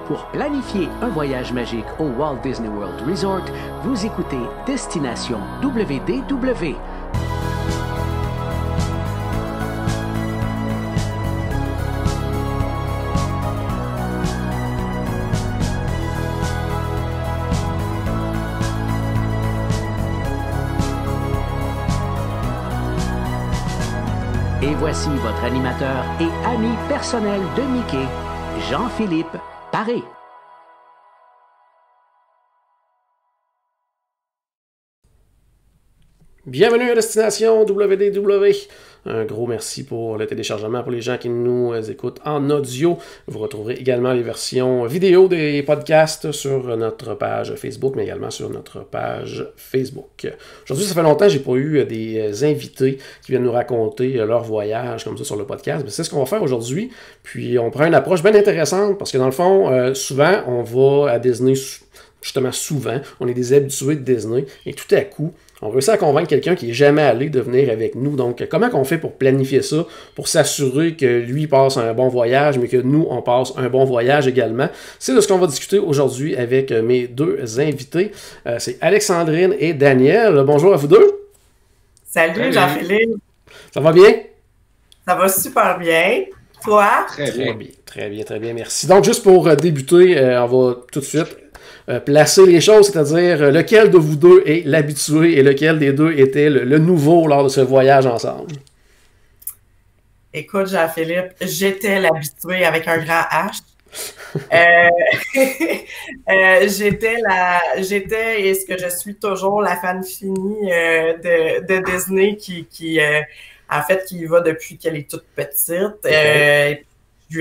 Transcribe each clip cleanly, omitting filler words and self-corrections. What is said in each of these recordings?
Pour planifier un voyage magique au Walt Disney World Resort, vous écoutez Destination WDW. Et voici votre animateur et ami personnel de Mickey, Jean-Philippe Paré. Bienvenue à Destination WDW. Un gros merci pour le téléchargement pour les gens qui nous écoutent en audio. Vous retrouverez également les versions vidéo des podcasts sur notre page Facebook, mais également sur notre page Facebook. Aujourd'hui, ça fait longtemps que j'ai pas eu des invités qui viennent nous raconter leur voyage comme ça sur le podcast. Mais c'est ce qu'on va faire aujourd'hui. Puis on prend une approche bien intéressante parce que dans le fond, souvent, on va à Disney, justement souvent, on est des habitués de Disney et tout à coup, on réussit à convaincre quelqu'un qui n'est jamais allé de venir avec nous. Donc, comment on fait pour planifier ça, pour s'assurer que lui passe un bon voyage, mais que nous, on passe un bon voyage également? C'est de ce qu'on va discuter aujourd'hui avec mes deux invités. C'est Alexandrine et Daniel. Bonjour à vous deux. Salut Jean-Philippe. Ça va bien? Ça va super bien. Toi? Très bien, merci. Donc, juste pour débuter, on va tout de suite placer les choses, c'est-à-dire lequel de vous deux est l'habitué et lequel des deux était le nouveau lors de ce voyage ensemble? Écoute, Jean-Philippe, j'étais l'habitué avec un grand H. J'étais, et ce que je suis toujours, la fan finie de Disney qui en fait, qui y va depuis qu'elle est toute petite. Okay.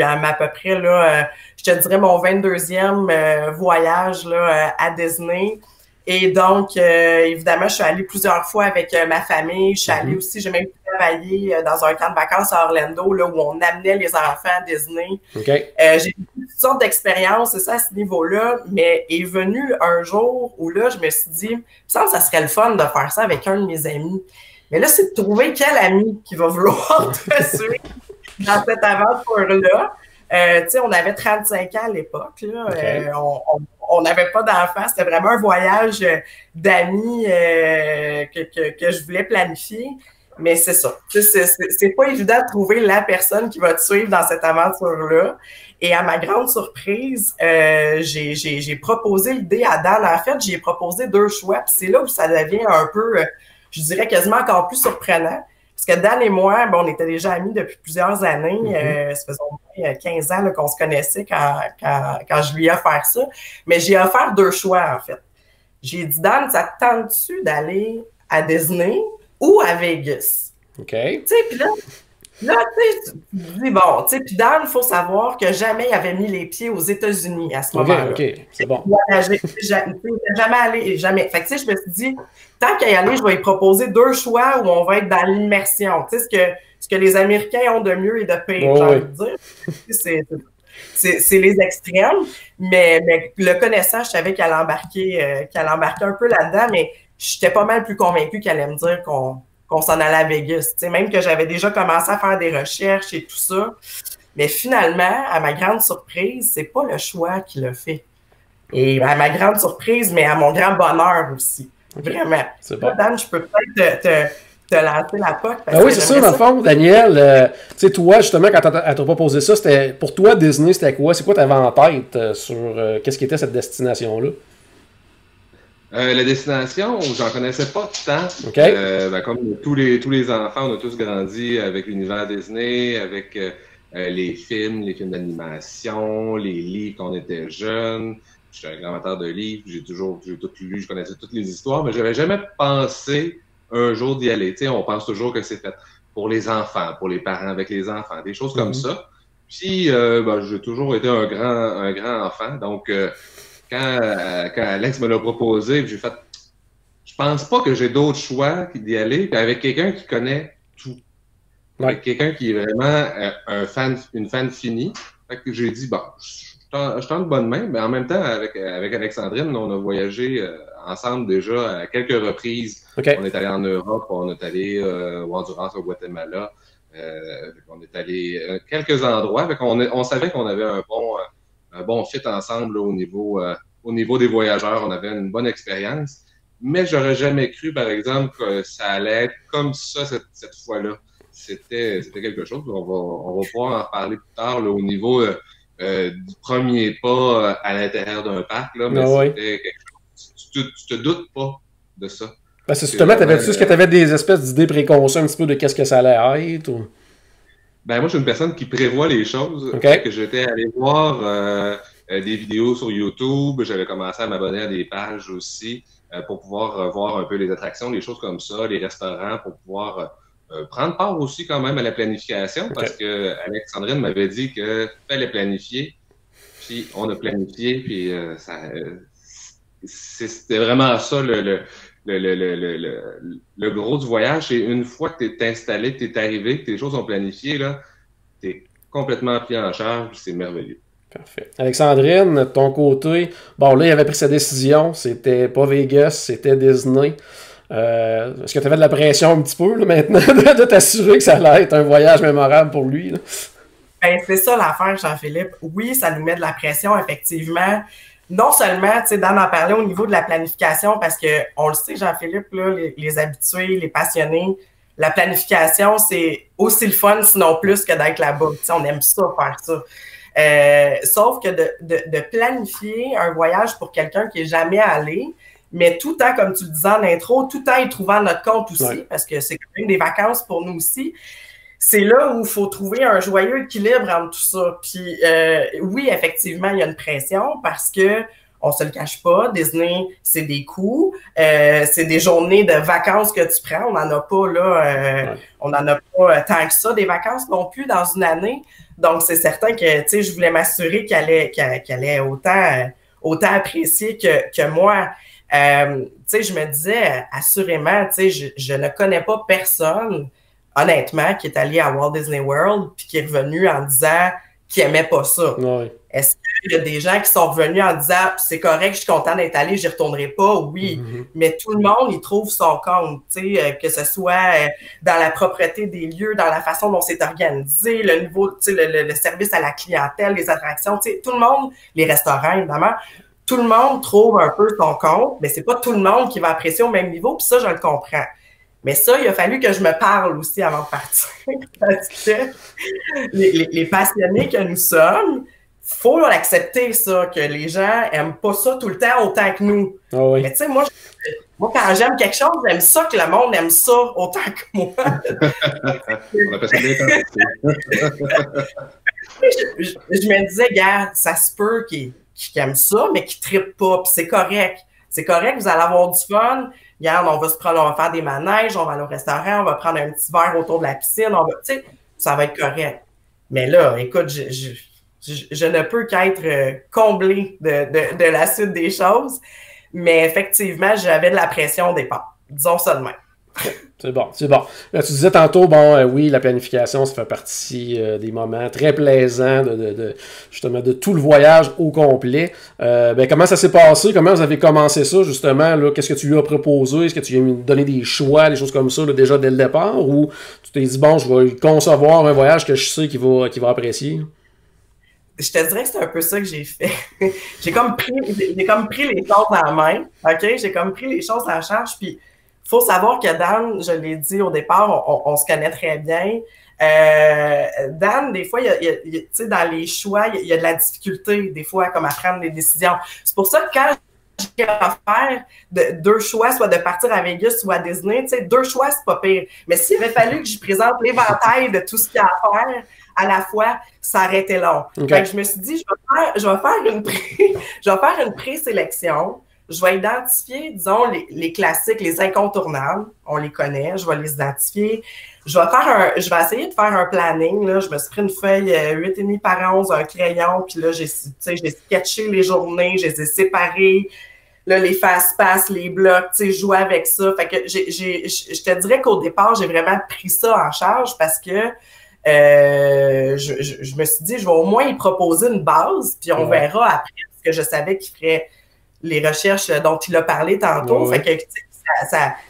À peu près, là, je te dirais mon 22e voyage là, à Disney. Et donc, évidemment, je suis allée plusieurs fois avec ma famille. Je suis allée aussi, j'ai même travaillé dans un camp de vacances à Orlando, là, où on amenait les enfants à Disney. Okay. J'ai eu toutes sortes d'expériences, c'est ça, à ce niveau-là. Mais est venu un jour où là, je me suis dit, ça serait le fun de faire ça avec un de mes amis. Mais là, c'est de trouver quel ami qui va vouloir te suivre dans cette aventure-là. Tu sais, on avait 35 ans à l'époque. Là. Okay. On n'avait pas d'enfants. C'était vraiment un voyage d'amis que je voulais planifier. Mais c'est ça. C'est pas évident de trouver la personne qui va te suivre dans cette aventure-là. Et à ma grande surprise, j'ai proposé l'idée à Dan. En fait, j'ai proposé 2 choix. Puis c'est là où ça devient un peu, je dirais quasiment encore plus surprenant. Parce que Dan et moi, on était déjà amis depuis plusieurs années. Ça faisait au moins 15 ans là, qu'on se connaissait quand je lui ai offert ça. Mais j'ai offert 2 choix, en fait. J'ai dit, Dan, ça te tente-tu d'aller à Disney ou à Vegas? OK. Tu sais, puis là tu sais, tu dis, bon, tu sais, puis Dan, il faut savoir que jamais il avait mis les pieds aux États-Unis à ce moment-là. OK, c'est bon. Jamais allé, jamais. Fait que, tu sais, je me suis dit, tant qu'à y aller, je vais lui proposer 2 choix où on va être dans l'immersion. Tu sais, ce que les Américains ont de mieux et de pire, j'ai envie de dire. C'est les extrêmes. Mais le connaissant, je savais qu'elle embarquait un peu là-dedans, mais j'étais pas mal plus convaincue qu'elle allait me dire qu'on s'en allait à Vegas. Tu sais, même que j'avais déjà commencé à faire des recherches et tout ça. Mais finalement, à ma grande surprise, c'est pas le choix qui l'a fait. Et à ma grande surprise, mais à mon grand bonheur aussi. Vraiment. C'est bon. Là, Dan, je peux peut-être te lancer la POC. Oui, c'est ça, dans le fond, Daniel. Tu sais, toi, justement, quand elle t'a proposé ça, c'était pour toi, Disney, c'était quoi? C'est quoi tu avais en tête sur qu'est-ce qui était cette destination-là? La destination, j'en connaissais pas tant. Okay. Comme tous les enfants, on a tous grandi avec l'univers Disney, avec les films d'animation, les livres quand on était jeunes. J'étais un grand amateur de livres, j'ai tout lu, je connaissais toutes les histoires, mais j'avais jamais pensé un jour d'y aller. Tu sais, on pense toujours que c'est fait pour les enfants, pour les parents avec les enfants, des choses comme ça. Puis, j'ai toujours été un grand enfant, donc quand Alex me l'a proposé, j'ai fait, je pense pas que j'ai d'autres choix d'y aller, puis avec quelqu'un qui connaît tout. Ouais. Avec quelqu'un qui est vraiment une fan finie. Fait que j'ai dit, je tente bonne main, mais en même temps, avec Alexandrine, on a voyagé ensemble déjà à quelques reprises. Okay. On est allé en Europe, on est allé au Honduras, au Guatemala. On est allé à quelques endroits. On savait qu'on avait bon fit ensemble là, au niveau des voyageurs. On avait une bonne expérience. Mais j'aurais jamais cru, par exemple, que ça allait être comme ça cette fois-là. C'était quelque chose. On va pouvoir en reparler plus tard là, au niveau du premier pas à l'intérieur d'un parc. Là, mais c'était quelque chose. Tu te doutes pas de ça. Ben, c'est justement, est-ce que tu avais des espèces d'idées préconçues un petit peu de qu'est-ce que ça allait être? Ou... Ben, moi, je suis une personne qui prévoit les choses. Okay. Que j'étais allé voir des vidéos sur YouTube. J'avais commencé à m'abonner à des pages aussi pour pouvoir voir un peu les attractions, les choses comme ça, les restaurants, pour pouvoir prendre part aussi quand même à la planification, parce que Alexandrine m'avait dit que fallait planifier, puis on a planifié, puis c'était vraiment ça le gros du voyage. C'est une fois que tu es installé, que tu es arrivé, que tes choses sont planifiées, là, tu es complètement pris en charge, puis c'est merveilleux. Parfait. Alexandrine, de ton côté, bon là, il avait pris sa décision, c'était pas Vegas, c'était Disney. Est-ce que tu avais de la pression un petit peu là, maintenant de t'assurer que ça allait être un voyage mémorable pour lui? Là? Ben, c'est ça l'affaire, Jean-Philippe. Oui, ça nous met de la pression, effectivement. Non seulement, tu sais, Dan en parlait au niveau de la planification, parce que on le sait, Jean-Philippe, là, les habitués, les passionnés, la planification, c'est aussi le fun, sinon plus que d'être là-bas. Tu sais, on aime ça, faire ça. Sauf que de planifier un voyage pour quelqu'un qui n'est jamais allé, mais tout en, comme tu le disais en intro, tout en y trouvant notre compte aussi, parce que c'est quand même des vacances pour nous aussi, c'est là où il faut trouver un joyeux équilibre entre tout ça. Puis oui, effectivement, il y a une pression parce que on se le cache pas, Disney, c'est des coûts, c'est des journées de vacances que tu prends, on n'en a pas là, on n'en a pas tant que ça, des vacances non plus dans une année. Donc, c'est certain que, tu sais, je voulais m'assurer qu'elle allait autant apprécier que moi. Tu sais, je me disais, assurément, tu sais, je ne connais pas personne, honnêtement, qui est allé à Walt Disney World puis qui est revenu en disant qu'il aimait pas ça. Oui. Est-ce qu'il y a des gens qui sont revenus en disant « c'est correct, je suis content d'être allé, j'y retournerai pas ». Oui, mais tout le monde, il trouve son compte, tu sais, que ce soit dans la propreté des lieux, dans la façon dont c'est organisé, le niveau, tu sais, le service à la clientèle, les attractions, tu sais, tout le monde, les restaurants, évidemment, tout le monde trouve un peu son compte, mais c'est pas tout le monde qui va apprécier au même niveau, puis ça, je le comprends. Mais ça, il a fallu que je me parle aussi avant de partir, parce que les passionnés que nous sommes, faut l'accepter, ça, que les gens aiment pas ça tout le temps autant que nous. Oh oui. Mais tu sais, moi, quand j'aime quelque chose, j'aime ça que le monde aime ça autant que moi. On appelle ça je me disais, gars, ça se peut qu'ils aiment ça, mais qu'ils trippent pas, puis c'est correct. C'est correct, vous allez avoir du fun. Regarde, on va faire des manèges, on va aller au restaurant, on va prendre un petit verre autour de la piscine, tu sais, ça va être correct. Mais là, écoute, je ne peux qu'être comblé de la suite des choses, mais effectivement, j'avais de la pression au départ. Disons ça de même. C'est bon, c'est bon. Là, tu disais tantôt, bon, oui, la planification, ça fait partie des moments très plaisants justement de tout le voyage au complet. Ben, comment ça s'est passé? Comment vous avez commencé ça, justement? Là? Qu'est-ce que tu lui as proposé? Est-ce que tu lui as donné des choix, des choses comme ça, là, déjà dès le départ? Ou tu t'es dit, bon, je vais concevoir un voyage que je sais qu'il va apprécier? Je te dirais que c'est un peu ça que j'ai fait. j'ai comme pris les choses en main, OK? J'ai comme pris les choses en charge, puis il faut savoir que Dan, je l'ai dit au départ, on se connaît très bien. Dan, des fois, tu sais, dans les choix, il y a de la difficulté, des fois, comme à prendre des décisions. C'est pour ça que quand j'ai offert deux choix, soit de partir à Vegas ou à Disney, tu sais, deux choix, c'est pas pire. Mais s'il avait fallu que je présente l'éventail de tout ce qu'il y a à faire, à la fois, ça aurait été long. Okay. Donc, je me suis dit, je vais faire une présélection. Je vais identifier, disons, les classiques, les incontournables. On les connaît, je vais les identifier. Je vais essayer de faire un planning. Là. Je me suis pris une feuille 8,5 par 11, un crayon, puis là, j'ai sketché les journées, je les ai séparées. Là, les fast-pass, les blocs, tu sais, je jouais avec ça. Fait que je te dirais qu'au départ, j'ai vraiment pris ça en charge parce que je me suis dit, je vais au moins y proposer une base, puis on verra après, parce que je savais qu'il ferait les recherches dont il a parlé tantôt. Fait que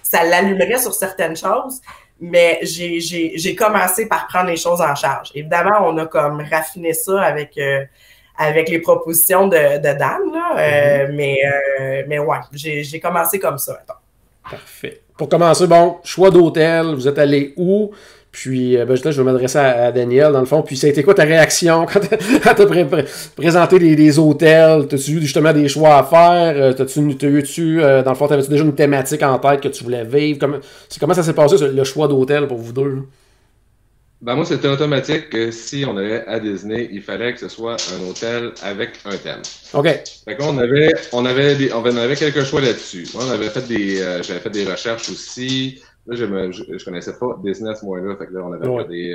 ça l'allumerait sur certaines choses, mais j'ai commencé par prendre les choses en charge. Évidemment, on a comme raffiné ça avec avec les propositions de Dan, là. Mais ouais, j'ai commencé comme ça. Attends. Parfait. Pour commencer, bon, choix d'hôtel, vous êtes allé où? Puis, je vais m'adresser à Daniel, dans le fond. Puis, ça a été quoi ta réaction quand t'as présenté les hôtels? T'as-tu eu justement des choix à faire? Dans le fond, t'avais-tu déjà une thématique en tête que tu voulais vivre? Comment ça s'est passé, le choix d'hôtel pour vous deux? Là? Ben moi, c'était automatique que si on allait à Disney, il fallait que ce soit un hôtel avec un thème. OK. Fait qu'on on avait quelques choix là-dessus. Moi, j'avais fait des recherches aussi. Là, je connaissais pas Disney à ce moment-là. Fait que là, on avait regardé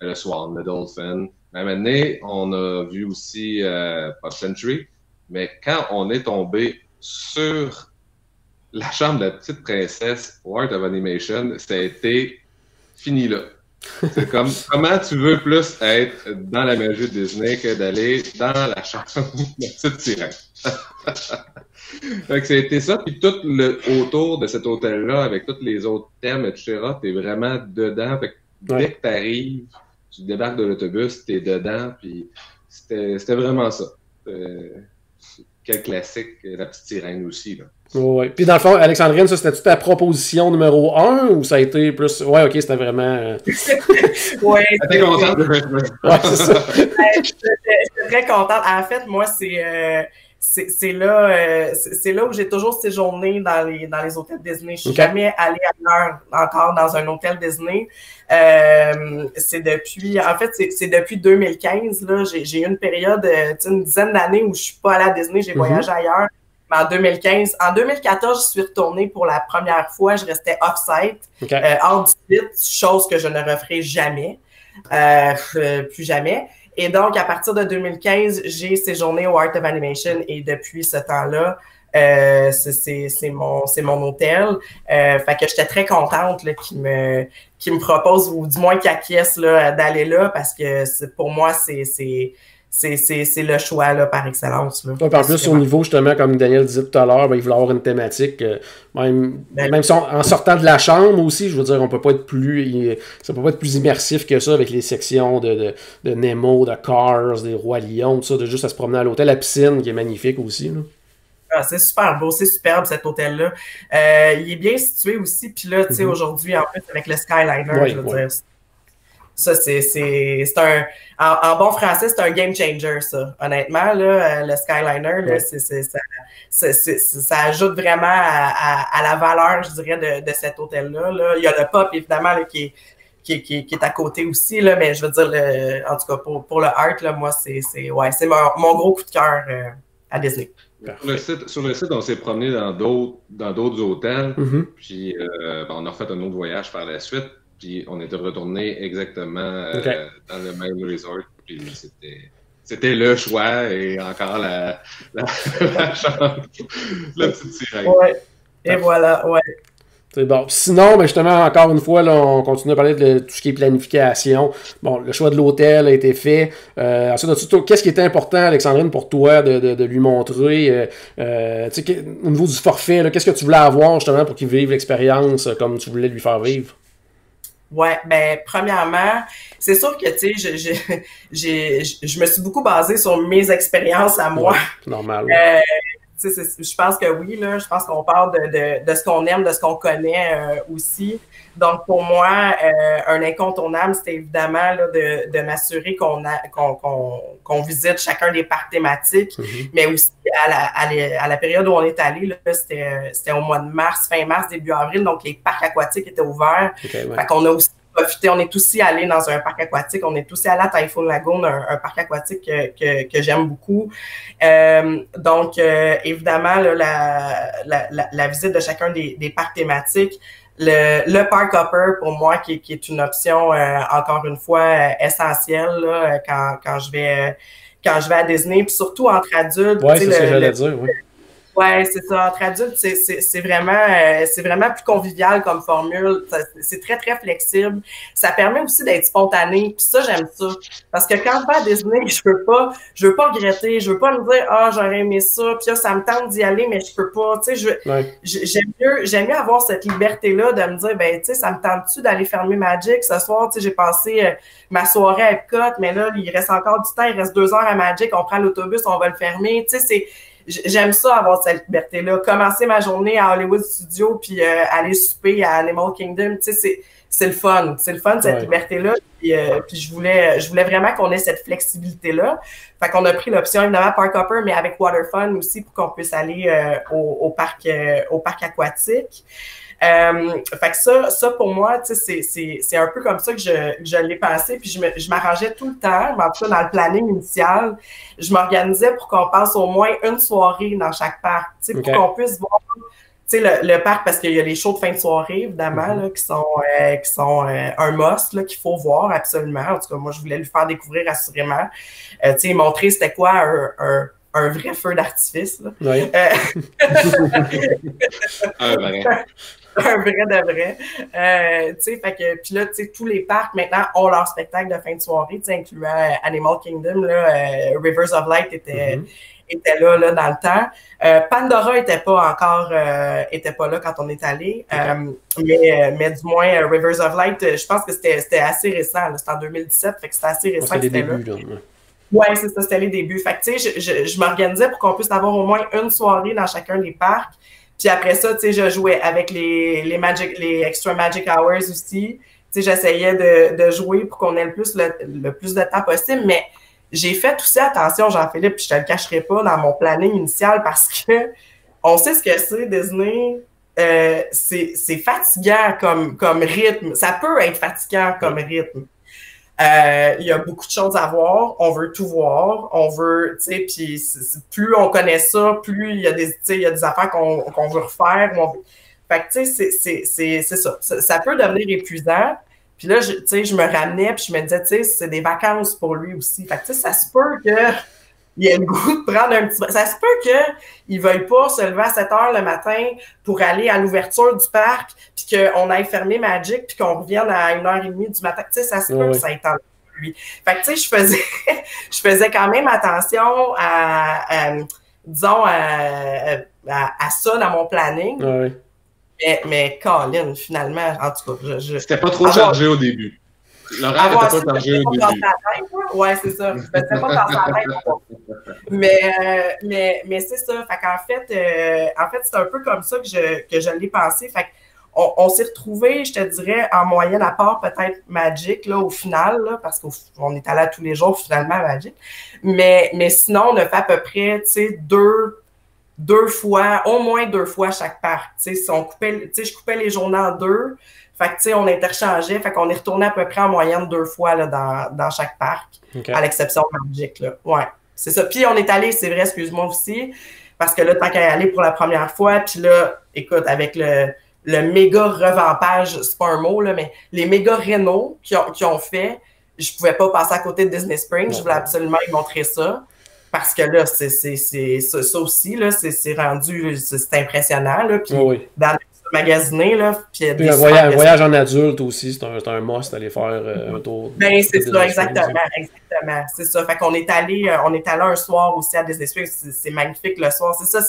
le Swan, le Dolphin. Mais à un moment donné, on a vu aussi Pop Century. Mais quand on est tombé sur la chambre de la petite princesse Art of Animation, ça a été fini là. C'est comme, comment tu veux plus être dans la magie de Disney que d'aller dans la chambre de la petite sirène? Fait que c'était ça, puis tout autour de cet hôtel-là, avec tous les autres thèmes, etc., t'es vraiment dedans. Fait que dès que t'arrives, tu débarques de l'autobus, t'es dedans, puis c'était vraiment ça. Quel classique, la petite sirène aussi, là. Oui. Puis dans le fond, Alexandrine, ça c'était-tu ta proposition numéro 1 ou ça a été plus. Ouais, ok, c'était vraiment. Ouais. T'es contente de Christmas? Ouais, c'est ça. J'étais très contente. En fait, moi, c'est là où j'ai toujours séjourné dans les hôtels Disney. Je suis jamais allée ailleurs encore dans un hôtel Disney. C'est depuis 2015, là, j'ai eu une période, une dizaine d'années où je suis pas allée à Disney, j'ai voyagé ailleurs. Mais en 2014, je suis retournée pour la première fois. Je restais off-site, hors du site, chose que je ne referai jamais, plus jamais. Et donc, à partir de 2015, j'ai séjourné au Art of Animation et depuis ce temps-là, c'est mon hôtel. Fait que j'étais très contente qu'il me propose, ou du moins qu'il acquiesce d'aller là, parce que pour moi, c'est le choix là, par excellence. Là. Ouais, en plus, au niveau, justement, comme Daniel disait tout à l'heure, il voulait avoir une thématique, même si en sortant de la chambre aussi, je veux dire, ça peut pas être plus immersif que ça avec les sections de Nemo, de Cars, des Rois Lions, tout ça, de juste à se promener à l'hôtel, la piscine qui est magnifique aussi. Là. Ah, c'est super beau, c'est superbe cet hôtel-là. Il est bien situé aussi, puis là, tu sais, aujourd'hui, en plus, avec le Skyliner, je veux dire. Ça, c'est en bon français, c'est un game changer, ça. Honnêtement, là, le Skyliner, là, ça ajoute vraiment à la valeur, je dirais, de cet hôtel-là. Là. Il y a le Pop, évidemment, là, qui est à côté aussi, là, mais je veux dire, en tout cas, pour le Art, là, moi, c'est mon gros coup de cœur à Disney. Sur le site, on s'est promené dans d'autres hôtels, puis on a refait un autre voyage par la suite. Puis on était retourné exactement dans le même resort. Puis c'était le choix et encore la chambre, la petite sirène. Ouais. Et voilà, ouais. C'est bon. Sinon, mais justement, encore une fois, là, on continue à parler de tout ce qui est planification. Bon, le choix de l'hôtel a été fait. Ensuite, qu'est-ce qui était important, Alexandrine, pour toi de lui montrer? Au niveau du forfait, qu'est-ce que tu voulais avoir justement pour qu'il vive l'expérience comme tu voulais lui faire vivre? Ouais, ben premièrement, c'est sûr que tu sais, je me suis beaucoup basée sur mes expériences à moi. Ouais, normal. Je pense que oui, là, je pense qu'on parle de ce qu'on aime, de ce qu'on connaît aussi. Donc pour moi, un incontournable, c'était évidemment là, de m'assurer qu'on visite chacun des parcs thématiques, mais aussi à la période où on est allé, là, c'était au mois de mars, fin mars, début avril, donc les parcs aquatiques étaient ouverts. Fait qu'on a aussi profité, on est aussi allé dans un parc aquatique, on est aussi allé à Typhoon Lagoon, un parc aquatique que j'aime beaucoup. Donc, évidemment, là, la visite de chacun des parcs thématiques, le Park Hopper, pour moi, qui est une option, encore une fois, essentielle là, quand je vais à Disney, puis surtout entre adultes. Oui, c'est ce que j'allais dire, oui. Ouais, c'est ça. Entre adultes, c'est vraiment plus convivial comme formule. C'est très, très flexible. Ça permet aussi d'être spontané. Puis ça, j'aime ça. Parce que quand je vais à Disney, je veux pas regretter. Je veux pas me dire, ah, j'aurais aimé ça. Puis là, ça me tente d'y aller, mais je peux pas. Tu sais, j'aime mieux avoir cette liberté-là de me dire, ben, tu sais, ça me tente-tu d'aller fermer Magic ce soir? Tu sais, j'ai passé ma soirée à Epcot, mais là, il reste encore du temps. Il reste 2 heures à Magic. On prend l'autobus, on va le fermer. Tu sais, j'aime ça, avoir cette liberté-là. Commencer ma journée à Hollywood Studios puis aller souper à Animal Kingdom, tu sais, c'est le fun. C'est le fun, cette liberté-là. Puis je voulais vraiment qu'on ait cette flexibilité-là. Fait qu'on a pris l'option, évidemment, Park Hopper, mais avec Water Fun aussi pour qu'on puisse aller au parc aquatique. Fait que ça pour moi, tu sais, c'est un peu comme ça que je l'ai pensé, puis je m'arrangeais tout le temps, mais en tout cas dans le planning initial, je m'organisais pour qu'on passe au moins une soirée dans chaque parc, tu sais, pour qu'on puisse voir, tu sais, le parc, parce qu'il y a les shows de fin de soirée, évidemment, là, qui sont un must, là, qu'il faut voir absolument. En tout cas, moi, je voulais lui faire découvrir assurément. Tu sais, montrer c'était quoi un vrai feu d'artifice, là. Oui. Un vrai de vrai. Tu sais, fait que, puis là, tu sais, tous les parcs maintenant ont leur spectacle de fin de soirée, tu sais, incluant Animal Kingdom, là, Rivers of Light était là dans le temps. Pandora était pas là quand on est allé, mais du moins Rivers of Light, je pense que c'était assez récent, c'était en 2017, fait que c'était assez récent que c'était là. Ouais, c'est ça, c'était les débuts. Fait que, tu sais, je m'organisais pour qu'on puisse avoir au moins une soirée dans chacun des parcs. Puis après ça, tu sais, je jouais avec les Extra Magic Hours aussi. Tu sais, j'essayais de jouer pour qu'on ait le plus de temps possible. Mais j'ai fait aussi attention, Jean-Philippe, puis je te le cacherai pas dans mon planning initial parce que on sait ce que c'est, Disney. C'est fatigant comme rythme. Ça peut être fatigant comme rythme. Il y a beaucoup de choses à voir, on veut tout voir, on veut, tu sais, puis plus on connaît ça, plus il y a des affaires qu'on veut refaire. Fait que, tu sais, c'est ça. Ça peut devenir épuisant. Puis là, tu sais, je me ramenais, puis je me disais, tu sais, c'est des vacances pour lui aussi. Fait que, tu sais, ça se peut qu'il ait le goût de prendre un petit... Ça se peut qu'il ne veuille pas se lever à 7 heures le matin pour aller à l'ouverture du parc, puis qu'on aille fermer Magic, puis qu'on revienne à 1h30 du matin. Tu sais, ça se peut que ça ait tenté pour lui. Fait que, tu sais, je faisais quand même attention disons, à ça dans mon planning. Oui. Mais Colin, finalement, en tout cas, C'était pas trop chargé au début. L'horaire n'était pas chargé au début. Oui, c'est ça. Je ne faisais pas dans sa tête. Mais c'est ça. Fait qu'en fait, c'est un peu comme ça que je l'ai pensé. Fait qu'on s'est retrouvés, je te dirais, en moyenne, à part peut-être Magic, là, au final, là, parce qu'on est allé tous les jours, finalement, à Magic. Mais sinon, on a fait à peu près, tu sais, deux fois, au moins 2 fois chaque parc. Tu sais, si je coupais les journées en 2. Fait que, tu sais, on interchangeait. Fait qu'on est retourné à peu près en moyenne 2 fois là, dans chaque parc, à l'exception de Magic, là. Ouais, c'est ça. Puis on est allé, c'est vrai, excuse-moi aussi, parce que là, tant qu'à y aller pour la première fois, puis là, écoute, avec le méga revampage, c'est pas un mot, là, mais les méga rénaux qui ont fait, je pouvais pas passer à côté de Disney Springs. Je voulais absolument y montrer ça. Parce que là, ça aussi, là, c'est rendu, c'est impressionnant, là. Puis dans le magasiné, là. Puis un voyage en adulte aussi, c'est un must d'aller faire un tour. Ben, c'est ça, exactement. C'est ça. Fait qu'on est allé un soir aussi à Disney Springs. C'est magnifique le soir. C'est ça,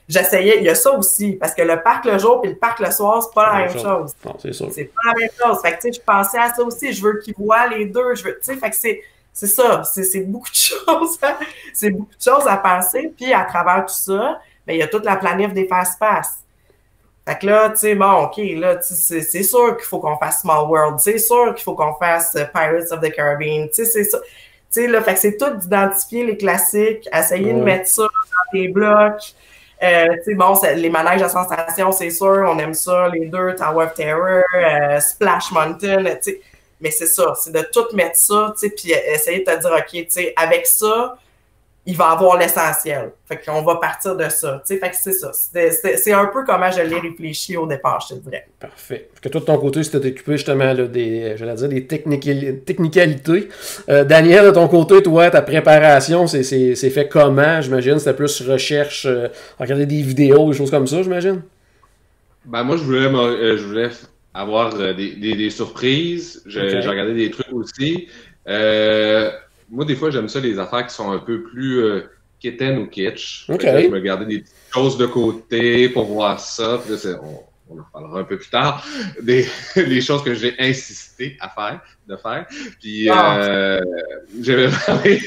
j'essayais, il y a ça aussi, parce que le parc le jour et le parc le soir, c'est pas la même chose. Non, c'est sûr. C'est pas la même chose. Fait que, tu sais, je pensais à ça aussi. Je veux qu'ils voient les deux. Tu sais, fait que c'est ça, c'est beaucoup de choses. Hein? C'est beaucoup de choses à penser. Puis à travers tout ça, ben, il y a toute la planif des Fast-Pass. Fait que là, tu sais, bon, OK, là, c'est sûr qu'il faut qu'on fasse Small World. C'est sûr qu'il faut qu'on fasse Pirates of the Caribbean. Tu sais, c'est ça. Tu sais, là, fait que c'est tout d'identifier les classiques, essayer de mettre ça dans des blocs. Tu sais, bon, les manèges à sensation, c'est sûr, on aime ça, les deux, Tower of Terror, Splash Mountain, tu sais. Mais c'est ça, c'est de tout mettre ça, tu sais, puis essayer de te dire, OK, tu sais, avec ça, il va avoir l'essentiel. Fait qu'on va partir de ça. Fait que c'est ça. C'est un peu comment je l'ai réfléchi au départ, je te dirais. Parfait. Fait que toi, de ton côté, c'était occupé justement là, des technicalités. Daniel, de ton côté, toi, ta préparation, c'est fait comment? J'imagine c'était plus recherche, regarder des vidéos, des choses comme ça, j'imagine? Ben moi, je voulais avoir des surprises. J'ai regardé des trucs aussi. Moi, des fois, j'aime ça, les affaires qui sont un peu plus quétaines ou kitsch. Là, je me gardais des petites choses de côté pour voir ça. Puis là, on en reparlera un peu plus tard. Les choses que j'ai insisté de faire. Puis, j'avais parlé.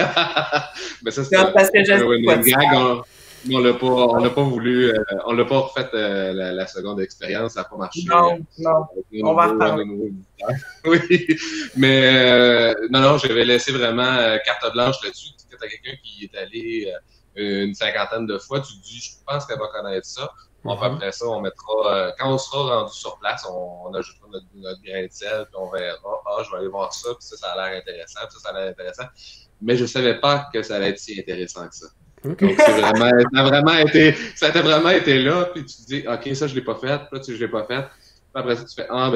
Mais ça, c'était parce que une gag. On l'a pas voulu, on l'a pas refait la seconde expérience, ça n'a pas marché. Non, on va reparler. Oui, mais non, j'avais laissé vraiment carte blanche là-dessus. Tu as quelqu'un qui est allé une 50aine de fois, tu te dis, je pense qu'elle va connaître ça. Bon, après ça, on mettra, quand on sera rendu sur place, on ajoutera notre grain de sel, puis on verra, je vais aller voir ça, puis ça a l'air intéressant, puis ça a l'air intéressant. Mais je savais pas que ça allait être si intéressant que ça. Donc, ça a vraiment été là, puis tu te dis, OK, ça, je l'ai pas fait, puis là, je l'ai pas fait. Puis après ça, tu fais, on a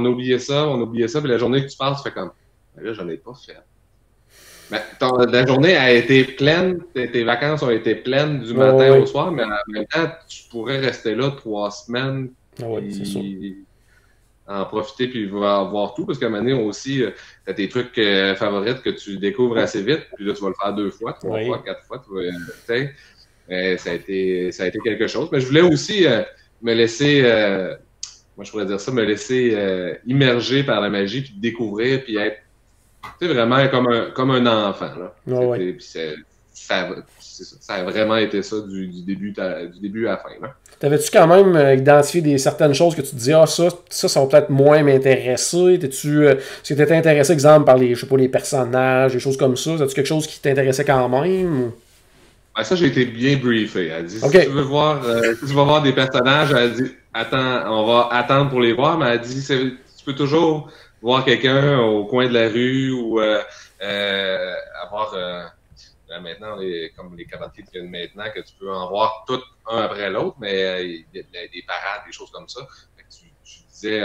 oublié ça, puis la journée que tu pars, tu fais comme, là, j'en ai pas fait. Mais la journée a été pleine, tes vacances ont été pleines du matin au soir, mais en même temps, tu pourrais rester là 3 semaines, en profiter puis voir tout, parce qu'à un moment donné aussi, t'as tes trucs favorites que tu découvres assez vite, puis là, tu vas le faire 2 fois, 3 fois, 4 fois, ça a été quelque chose. Mais je voulais aussi me laisser, moi je pourrais dire ça, me laisser immerger par la magie, puis découvrir, puis être vraiment comme un enfant. Là. Puis ça a vraiment été ça du début à la fin. Là. T'avais-tu quand même identifié certaines choses que tu te dis, ça va peut-être moins m'intéresser? Est-ce que t'étais intéressé, exemple, par les personnages, des choses comme ça? As-tu quelque chose qui t'intéressait quand même? Ou? Ben, ça, j'ai été bien briefé. Elle dit, si tu veux voir des personnages, elle dit, attends, on va attendre pour les voir, mais elle dit, tu peux toujours voir quelqu'un au coin de la rue ou avoir... maintenant, comme les cabaretiers qui viennent maintenant, que tu peux en voir tout un après l'autre, mais il y a des parades, des choses comme ça. Fait que tu disais,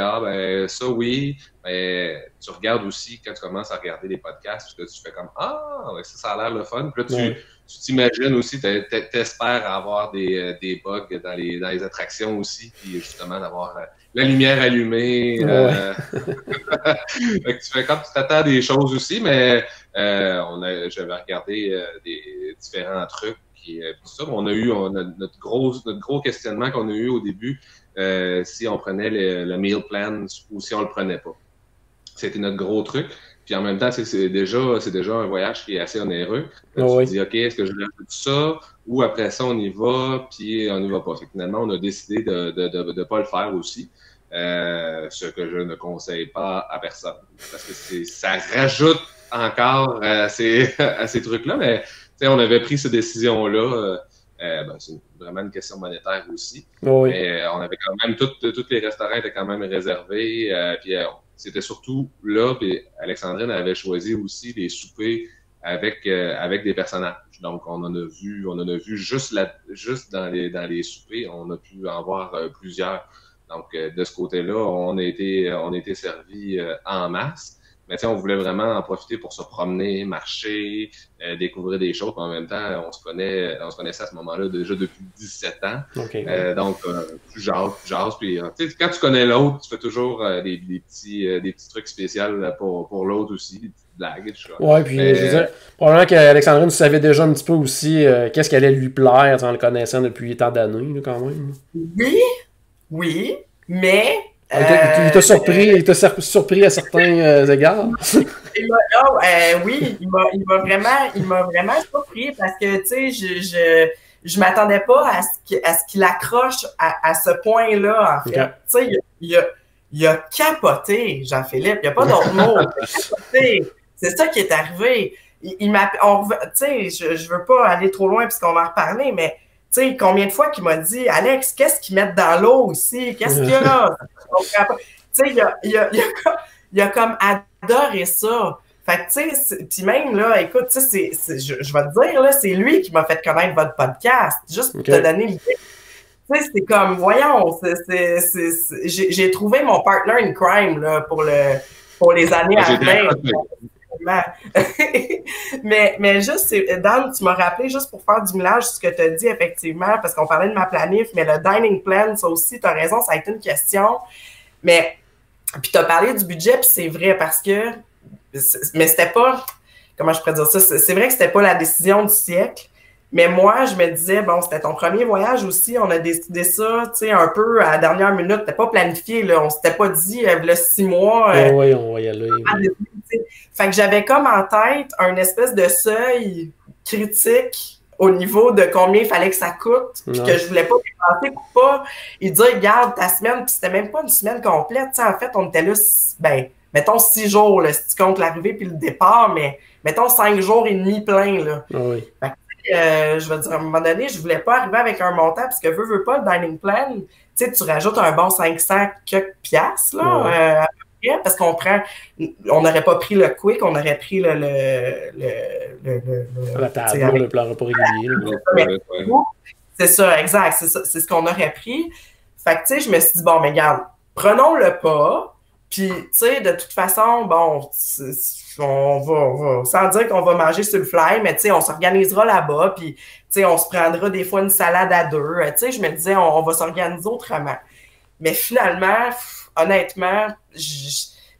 ça oui, mais tu regardes aussi quand tu commences à regarder les podcasts, parce que tu fais comme, ça a l'air le fun. Puis là, tu t'imagines aussi, t'espères avoir des bugs dans les attractions aussi, puis justement d'avoir la lumière allumée. Fait que tu fais comme tu t'attends à des choses aussi, mais j'avais regardé des différents trucs tout ça. On a eu notre gros questionnement qu'on a eu au début, si on prenait le meal plan ou si on le prenait pas. C'était notre gros truc. Puis en même temps, c'est déjà un voyage qui est assez onéreux. Tu te dis, OK, est-ce que je rajoute ça? Ou après ça, on y va, puis on n'y va pas. Fait que finalement, on a décidé de pas le faire aussi. Ce que je ne conseille pas à personne. Parce que ça rajoute encore à ces trucs-là, mais on avait pris cette décision-là. C'est vraiment une question monétaire aussi. Mais on avait quand même, tous les restaurants étaient quand même réservés. Puis c'était surtout là, puis Alexandrine avait choisi aussi des soupers avec des personnages. Donc on en a vu juste dans les soupers, on a pu en voir plusieurs. Donc, de ce côté-là, on a été servis en masse. Mais on voulait vraiment en profiter pour se promener, marcher, découvrir des choses. En même temps, on se connaissait à ce moment-là déjà depuis 17 ans. Donc, plus jase. Puis, quand tu connais l'autre, tu fais toujours des petits trucs spéciaux pour l'autre aussi, des petites blagues et tout ça. Oui, puis je veux dire, probablement qu'Alexandrine savait déjà un petit peu aussi qu'est-ce qui allait lui plaire en le connaissant depuis tant d'années, quand même. Oui, mais... Il t'a surpris à certains égards. Oui, il m'a vraiment surpris parce que, tu sais, je m'attendais pas à ce qu'il accroche à ce point-là, en fait. Tu sais, il a capoté, Jean-Philippe, il n'y a pas d'autre mot. Il a capoté. C'est ça qui est arrivé. Tu sais, je veux pas aller trop loin puisqu'on va en reparler, mais tu sais, combien de fois qu'il m'a dit, Alex, qu'est-ce qu'ils mettent dans l'eau aussi? Qu'est-ce qu'il y a là? Tu sais, il a comme adoré ça. Fait que, tu sais, puis même, là, écoute, tu sais, je vais te dire, là, c'est lui qui m'a fait connaître votre podcast, juste pour te donner l'idée. Tu sais, c'est comme, voyons, j'ai trouvé mon partner in crime, là, pour les années à venir. mais juste, Dan, tu m'as rappelé, juste pour faire du millage, ce que tu as dit, effectivement, parce qu'on parlait de ma planif, mais le dining plan, ça aussi, tu as raison, ça a été une question. Mais, puis tu as parlé du budget, puis c'est vrai, parce que, mais c'était pas, comment je pourrais dire ça, c'est vrai que c'était pas la décision du siècle, mais moi, je me disais, bon, c'était ton premier voyage aussi, on a décidé ça, tu sais, un peu à la dernière minute, c'était pas planifié, là, on s'était pas dit, il y a 6 mois. Oui, on va y aller. Fait que j'avais comme en tête un espèce de seuil critique au niveau de combien il fallait que ça coûte, puis que je voulais pas dépenser ou pas. Il disait, regarde ta semaine, puis c'était même pas une semaine complète, tu sais, en fait, on était là, ben, mettons 6 jours, là, si tu comptes l'arrivée puis le départ, mais mettons 5 jours et demi plein, là. Oui. Fait que, je veux dire, à un moment donné, je voulais pas arriver avec un montant, parce que veux pas, le dining plan, tu sais, tu rajoutes un bon 500 quelques piastres, là, parce qu'on on n'aurait pas pris le quick, on aurait pris la table, le plan repas régulier. C'est ça, exact, c'est ce qu'on aurait pris. Fait que, tu sais, je me suis dit, bon, mais regarde, prenons le pas, puis, tu sais, de toute façon, bon, on va, sans dire qu'on va manger sur le fly, mais, tu sais, on s'organisera là-bas, puis, tu sais, on se prendra des fois une salade à 2, tu sais, je me disais, on va s'organiser autrement. Mais finalement, honnêtement,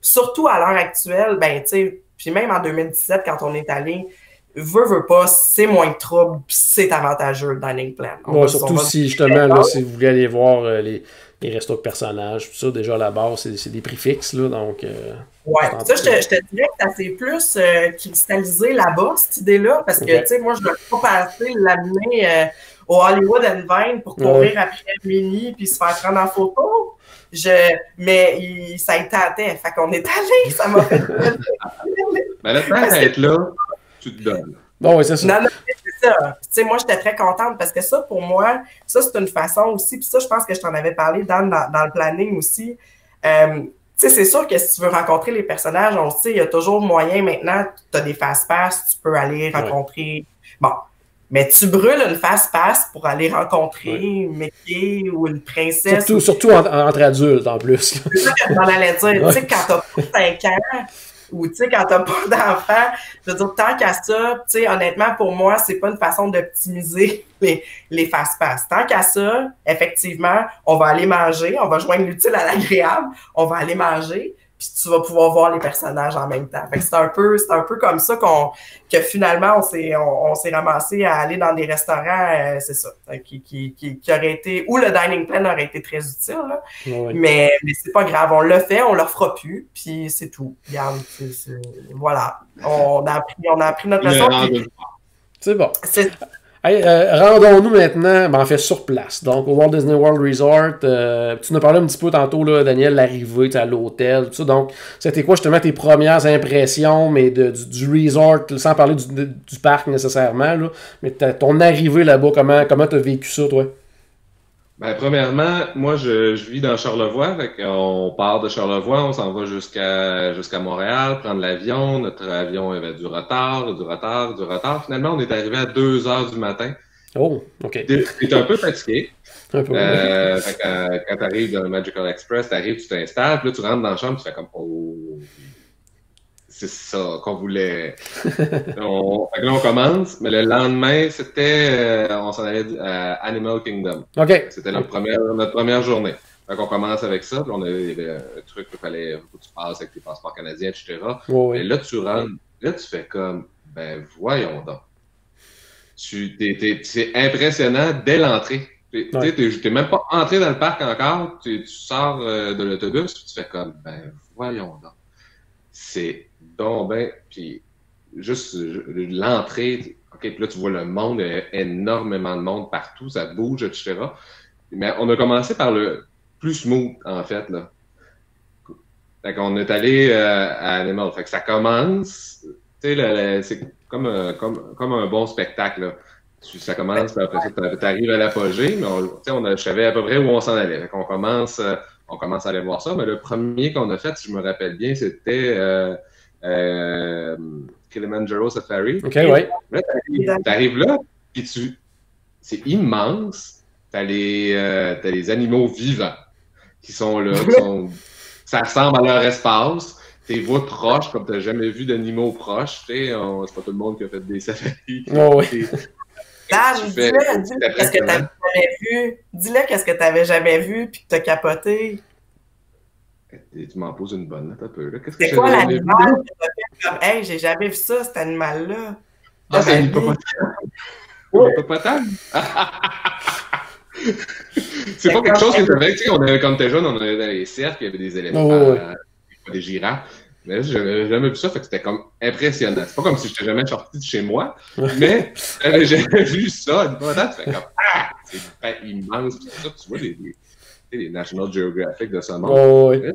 surtout à l'heure actuelle, ben, tu sais, puis même en 2017, quand on est allé, veut pas, c'est moins de trouble, puis c'est avantageux le dining plan. Surtout si, justement, là, si vous voulez aller voir les restos de personnages, tout ça, déjà à la base, c'est des prix fixes, là, donc... ouais, ça, je te dirais que ça s'est plus cristallisé là-bas, cette idée-là, parce que, tu sais, moi, je ne veux pas passer l'amener au Hollywood and Vine pour courir après Minnie puis se faire prendre en photo. Mais ça y tentait. Fait qu'on est allé, ça m'a fait. Mais le temps d'être là, tu te donnes. Bon, oui, c'est ça. Non, c'est ça. Tu sais, moi, j'étais très contente parce que ça, pour moi, ça, c'est une façon aussi. Puis ça, je pense que je t'en avais parlé dans le planning aussi. Tu sais, c'est sûr que si tu veux rencontrer les personnages, on le sait, il y a toujours moyen maintenant. Tu as des fast-pass, tu peux aller rencontrer. Bon. Mais tu brûles une fast-pass pour aller rencontrer Mickey ou une princesse. Surtout entre adultes, en plus. C'est ça que je m'en allais dire. Tu sais, quand t'as pas 5 ans, ou tu sais, quand t'as pas d'enfant, je veux dire, tant qu'à ça, tu sais, honnêtement, pour moi, c'est pas une façon d'optimiser les fast-pass. Tant qu'à ça, effectivement, on va aller manger, on va joindre l'utile à l'agréable, on va aller manger, puis tu vas pouvoir voir les personnages en même temps. Fait que c'est un peu comme ça que finalement, on s'est ramassé à aller dans des restaurants, c'est ça, qui aurait été, où le dining plan aurait été très utile, là. Mais c'est pas grave, on l'a fait, on le refera plus, puis c'est tout. Regarde, voilà. On a appris notre leçon. C'est bon. Hey, rendons-nous maintenant, en fait, sur place. Donc, au Walt Disney World Resort, tu nous parlais un petit peu tantôt, là, Daniel, l'arrivée à l'hôtel, tout ça. Donc, c'était quoi justement tes premières impressions, mais du resort, sans parler du parc nécessairement, là, mais ton arrivée là-bas, comment tu as vécu ça, toi? Ben, premièrement, moi, je vis dans Charlevoix. On part de Charlevoix, on s'en va jusqu'à Montréal, prendre l'avion. Notre avion avait du retard. Finalement, on est arrivé à 2 heures du matin. Oh, OK. T'es un peu fatigué. Un peu. Quand t'arrives dans le Magical Express, tu t'installes, puis là, tu rentres dans la chambre, tu fais comme, oh, c'est ça qu'on voulait. Là, on commence, mais le lendemain, on s'en allait à Animal Kingdom. OK. C'était notre première journée. Fait qu'on commence avec ça, puis il y avait un truc qu'il fallait que tu passes avec tes passeports canadiens, etc. Et là, tu rentres, là, tu fais comme, ben voyons donc. C'est impressionnant dès l'entrée. T'es même pas entré dans le parc encore, tu sors de l'autobus, puis tu fais comme, ben voyons donc. C'est donc ben, puis juste l'entrée, ok, puis là tu vois le monde, il y a énormément de monde partout, ça bouge, etc. Mais on a commencé par le plus smooth, en fait, là. Fait qu'on est allé à Animal. Fait que ça commence, tu sais, c'est comme un bon spectacle, là. Ça commence, puis après ça, t'arrives à l'apogée, mais je savais à peu près où on s'en allait. Fait qu'on commence à aller voir ça, mais le premier qu'on a fait, si je me rappelle bien, c'était Kilimanjaro Safari. OK, ouais. Là, t'arrives là, puis c'est immense. T'as les animaux vivants qui sont là, ça ressemble à leur espace. T'es vois proches, comme t'as jamais vu d'animaux proches. C'est pas tout le monde qui a fait des safaris. Oh, oui. Dis-le qu'est-ce que t'avais jamais vu. Dis-le qu'est-ce que t'avais jamais vu, puis que t'as capoté. Tu m'en poses une bonne, là, un peu. C'est quoi l'animal que t'as fait comme, hey, j'ai jamais vu ça, cet animal-là? Ah, c'est un hippopotame. Un hippopotame? C'est pas quelque chose que t'avais, tu sais, quand t'étais jeune, on allait dans les cercles, il y avait des éléphants, des girafes. Mais là, j'avais jamais vu ça, fait que c'était comme impressionnant. C'est pas comme si j'étais jamais sorti de chez moi, mais j'avais jamais vu ça. L'hippopotame, tu fais comme, c'est immense, pis tout ça, tu vois les National Geographic de ce monde.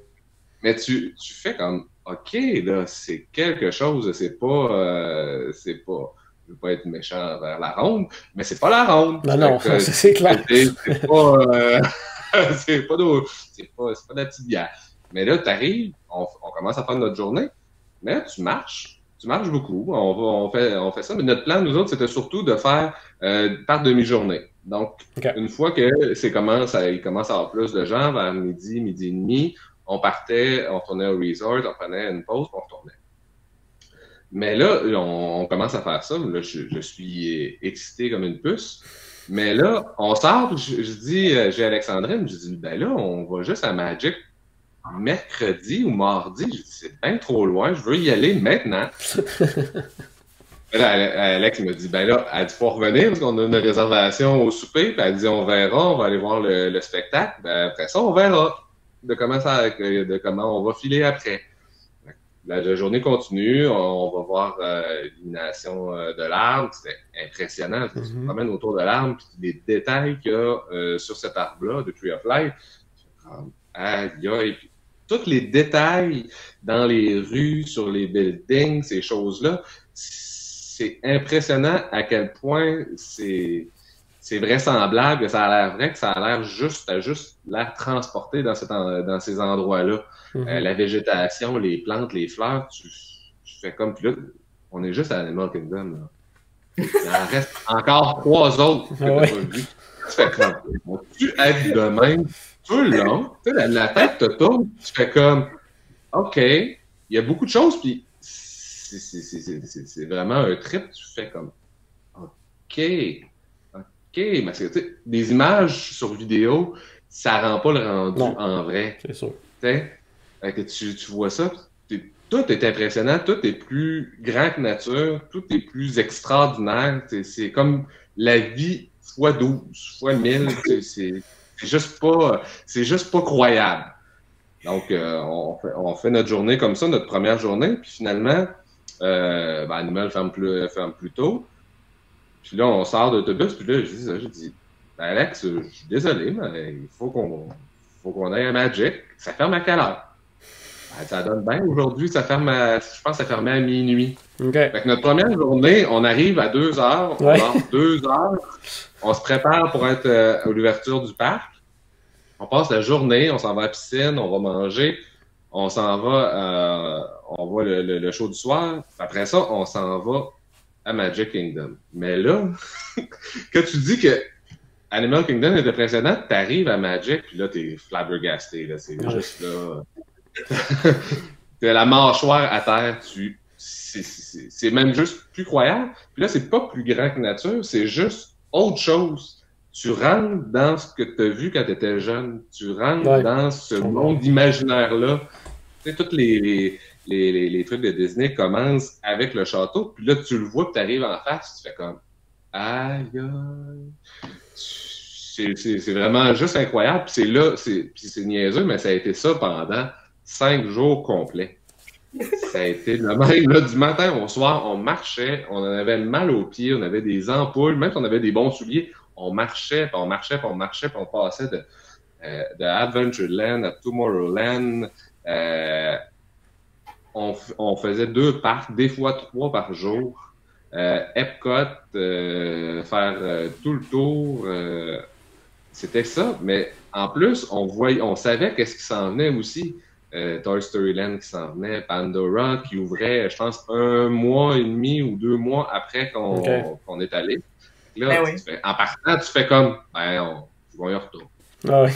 Mais tu fais comme, OK, là, c'est quelque chose, c'est pas, je veux pas être méchant vers la ronde, mais c'est pas la ronde. Non, c'est clair. C'est pas de la petite bière. Mais là, t'arrives, on commence à faire notre journée, mais tu marches beaucoup, on fait ça, mais notre plan, nous autres, c'était surtout de faire par demi-journée. Donc, une fois que il commence à avoir plus de gens, vers midi et demi, on tournait au resort, on prenait une pause, puis on retournait. Mais là, on commence à faire ça. Là, je suis excité comme une puce. Mais là, on sort, je dis, j'ai Alexandrine, je dis, ben là, on va juste à Magic mercredi ou mardi. Je dis, c'est bien trop loin, je veux y aller maintenant. Là, Alex me dit, ben là, elle dit, faut revenir parce qu'on a une réservation au souper. Puis elle dit, on verra, on va aller voir le spectacle. Ben, après ça, on verra de comment on va filer après. La journée continue, on va voir l'illumination de l'arbre, c'était impressionnant. Tu te promènes autour de l'arbre, puis les détails qu'il y a sur cet arbre-là, de Tree of Life, puis tous les détails dans les rues, sur les buildings, ces choses-là, c'est impressionnant à quel point c'est vraisemblable, que ça a l'air vrai, que ça a l'air juste l'air transporté dans ces endroits-là. La végétation, les plantes, les fleurs, tu fais comme... Puis là, on est juste à Animal Kingdom. Là. Il en reste encore 3 autres que tu n'as pas vu. Tu fais comme... Vont-tu être de même tout le long? Tu sais, la tête te tourne, tu fais comme... OK, il y a beaucoup de choses, puis c'est vraiment un trip. Tu fais comme... OK, parce que tu sais, des images sur vidéo, ça rend pas le rendu en vrai. C'est sûr. Que tu vois ça, tout est impressionnant, tout est plus grand que nature, tout est plus extraordinaire. C'est comme la vie fois 12, fois 1000. C'est juste pas croyable. Donc, on fait notre journée comme ça, notre première journée, puis finalement, Animal ferme plus tôt. Puis là, on sort de l'autobus, puis là, je dis Alex, je suis désolé, mais il faut qu'on aille à Magic. Ça ferme à quelle heure? Ça donne bien. Aujourd'hui, je pense que ça fermait à minuit. Okay. Fait que notre première journée, on arrive à 2h, on dort 2 heures, on se prépare pour être à l'ouverture du parc. On passe la journée, on s'en va à la piscine, on va manger, on s'en va, on voit le show du soir. Après ça, on s'en va à Magic Kingdom. Mais là, quand tu dis que Animal Kingdom est impressionnant, t'arrives à Magic, puis là, t'es flabbergasté, là. C'est juste là... T'as la mâchoire à terre, c'est même juste plus croyable. Puis là, c'est pas plus grand que nature, c'est juste autre chose. Tu rentres dans ce que t'as vu quand t'étais jeune. Tu rentres dans ce monde imaginaire-là. Tu sais, tous les trucs de Disney commencent avec le château, puis là, tu le vois, puis t'arrives en face, tu fais comme aïe, aïe. C'est vraiment juste incroyable. Puis c'est niaiseux, mais ça a été ça pendant 5 jours complets. Ça a été le même, là, du matin au soir, on marchait, on en avait mal aux pieds, on avait des ampoules, même si on avait des bons souliers, on marchait, puis on marchait, puis on marchait, puis on passait de Adventureland à Tomorrowland. On faisait 2 parcs, des fois 3 par jour. Epcot, faire tout le tour, c'était ça. Mais en plus, on savait qu'est-ce qui s'en venait aussi. Toy Story Land qui s'en venait, Pandora qui ouvrait, je pense, 1 mois et demi ou 2 mois après qu'on est allé. Là, en partant, tu fais comme, on y retourne. Ah oui.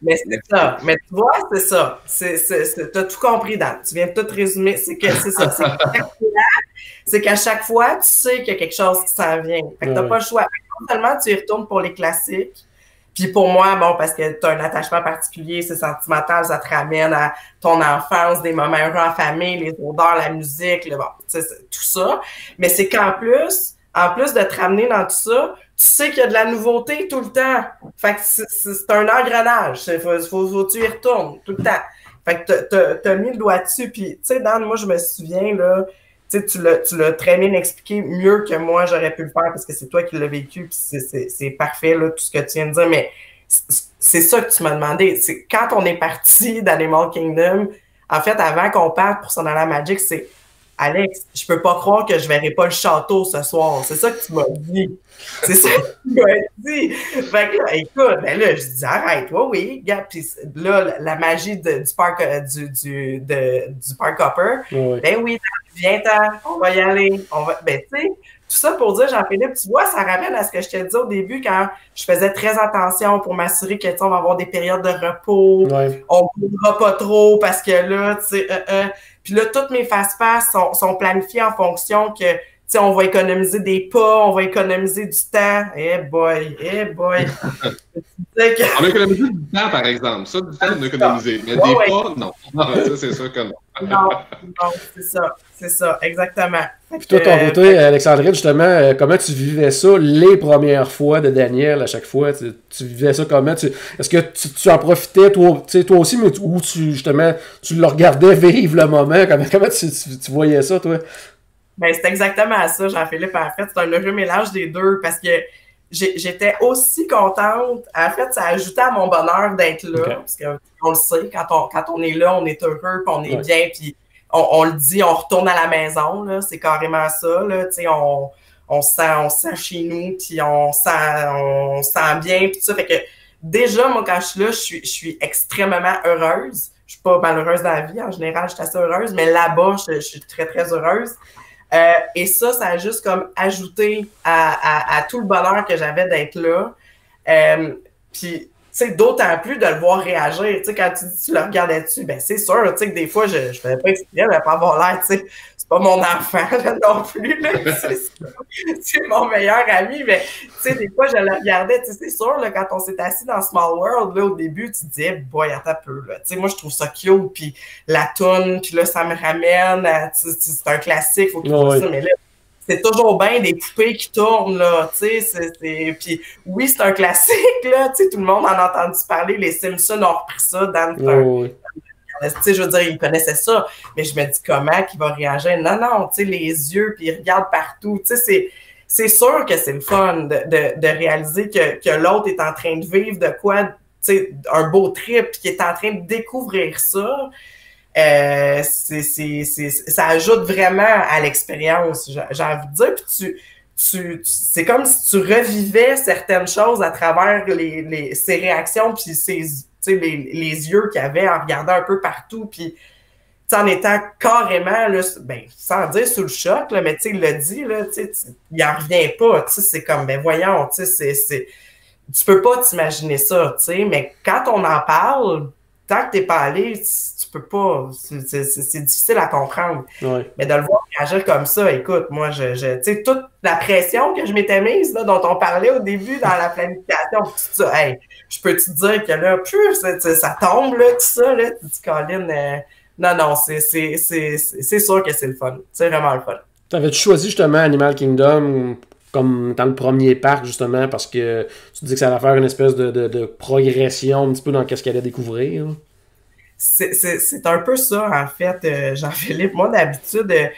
Mais c'est ça. Mais tu vois, c'est ça. Tu as tout compris, Dan. Tu viens de tout résumer. C'est ça. C'est qu'à chaque fois, tu sais qu'il y a quelque chose qui s'en vient. Fait que t'as pas le choix. Non seulement tu y retournes pour les classiques, puis pour moi, bon, parce que tu as un attachement particulier, c'est sentimental, ça te ramène à ton enfance, des moments heureux en famille, les odeurs, la musique, tout ça. Mais c'est qu'en plus de te ramener dans tout ça, tu sais qu'il y a de la nouveauté tout le temps. Fait que c'est un engrenage. Faut tu y retournes tout le temps. Fait que t'as mis le doigt dessus. Puis, tu sais, Dan, moi, je me souviens, là, tu l'as très bien expliqué, mieux que moi, j'aurais pu le faire parce que c'est toi qui l'as vécu. Puis c'est parfait, là, tout ce que tu viens de dire. Mais c'est ça que tu m'as demandé. C'est quand on est parti d'Animal Kingdom, en fait, avant qu'on parte pour s'en aller à Magic, c'est Alex, je peux pas croire que je verrai pas le château ce soir. C'est ça que tu m'as dit. C'est ça que tu m'as dit. Fait que là, écoute, ben là, je dis arrête, oui, gars. Puis là, la magie du parc du parc Hopper, ben oui, viens-t'en, on va y aller. Ben tu sais, tout ça pour dire, Jean-Philippe, tu vois, ça ramène à ce que je te disais au début quand je faisais très attention pour m'assurer que, on va avoir des périodes de repos, on ne bougera pas trop parce que là, tu sais, puis là, toutes mes fast-pass sont planifiées en fonction que, tu sais, on va économiser des pas, on va économiser du temps. Boy. On a économisé du temps, par exemple. Ça, du temps, on a économisé. Mais des pas, non. Ça, c'est sûr que non. Non, c'est ça, exactement. Puis toi, ton côté, Alexandrine, justement, comment tu vivais ça les premières fois de Daniel à chaque fois? Tu vivais ça comment? Est-ce que tu en profitais, toi aussi, mais ou justement, tu le regardais vivre le moment? Comment tu voyais ça, toi? Ben, c'est exactement ça, Jean-Philippe. En fait, c'est un heureux mélange des deux parce que j'étais aussi contente. En fait, ça ajoutait à mon bonheur d'être là. Parce qu'on le sait, quand on est là, on est heureux, puis on est bien, puis on le dit, on retourne à la maison. Là, c'est carrément ça. Là, on se sent chez nous, puis on sent bien, puis tout ça. Fait que déjà, moi, quand je suis là, je suis extrêmement heureuse. Je suis pas malheureuse dans la vie. En général, je suis assez heureuse, mais là-bas, je suis très, très heureuse. Et ça a juste comme ajouté à tout le bonheur que j'avais d'être là. Puis, tu sais, d'autant plus de le voir réagir. Tu sais, quand tu le regardais dessus, ben c'est sûr, tu sais, que des fois, je faisais pas exprès, de pas avoir l'air, tu sais, c'est pas mon enfant là, non plus, là, c'est mon meilleur ami, mais tu sais, des fois, je le regardais, tu sais, c'est sûr, là, quand on s'est assis dans Small World, là, au début, tu te disais, boy, attends un peu, là, tu sais, moi, je trouve ça cute, puis la toune, puis là, ça me ramène à, c'est un classique, faut qu'il fasse ça, mais là, c'est toujours bien des poupées qui tournent, là, tu sais, puis oui, c'est un classique, là, tu sais, tout le monde en a entendu parler, les Simpsons ont repris ça dans le tu sais, je veux dire, ils connaissaient ça, mais je me dis comment qu'il va réagir? Non, tu sais, les yeux, puis il regarde partout, tu sais, c'est sûr que c'est le fun de réaliser que l'autre est en train de vivre de quoi, tu sais, un beau trip, puis qu'il est en train de découvrir ça. Ça ajoute vraiment à l'expérience, j'ai envie de dire. Puis c'est comme si tu revivais certaines choses à travers ses réactions, puis les yeux qu'il avait en regardant un peu partout, puis en étant carrément, là, ben, sans dire sous le choc, là, mais il l'a dit, là, il n'en revient pas. C'est comme, ben voyons, tu peux pas t'imaginer ça, mais quand on en parle, tant que t'es pas allé, tu peux pas. C'est difficile à comprendre. Ouais. Mais de le voir réagir comme ça, écoute, moi, tu sais, toute la pression que je m'étais mise, là, dont on parlait au début dans la planification, tout ça, hey, je peux te dire que là, ça tombe, là, tout ça, là, tu dis, Colin, non, c'est sûr que c'est le fun. C'est vraiment le fun. T'avais-tu choisi justement Animal Kingdom comme dans le premier parc, justement, parce que tu dis que ça allait faire une espèce de progression un petit peu dans ce qu'elle allait découvrir? C'est un peu ça, en fait, Jean-Philippe. Moi, d'habitude,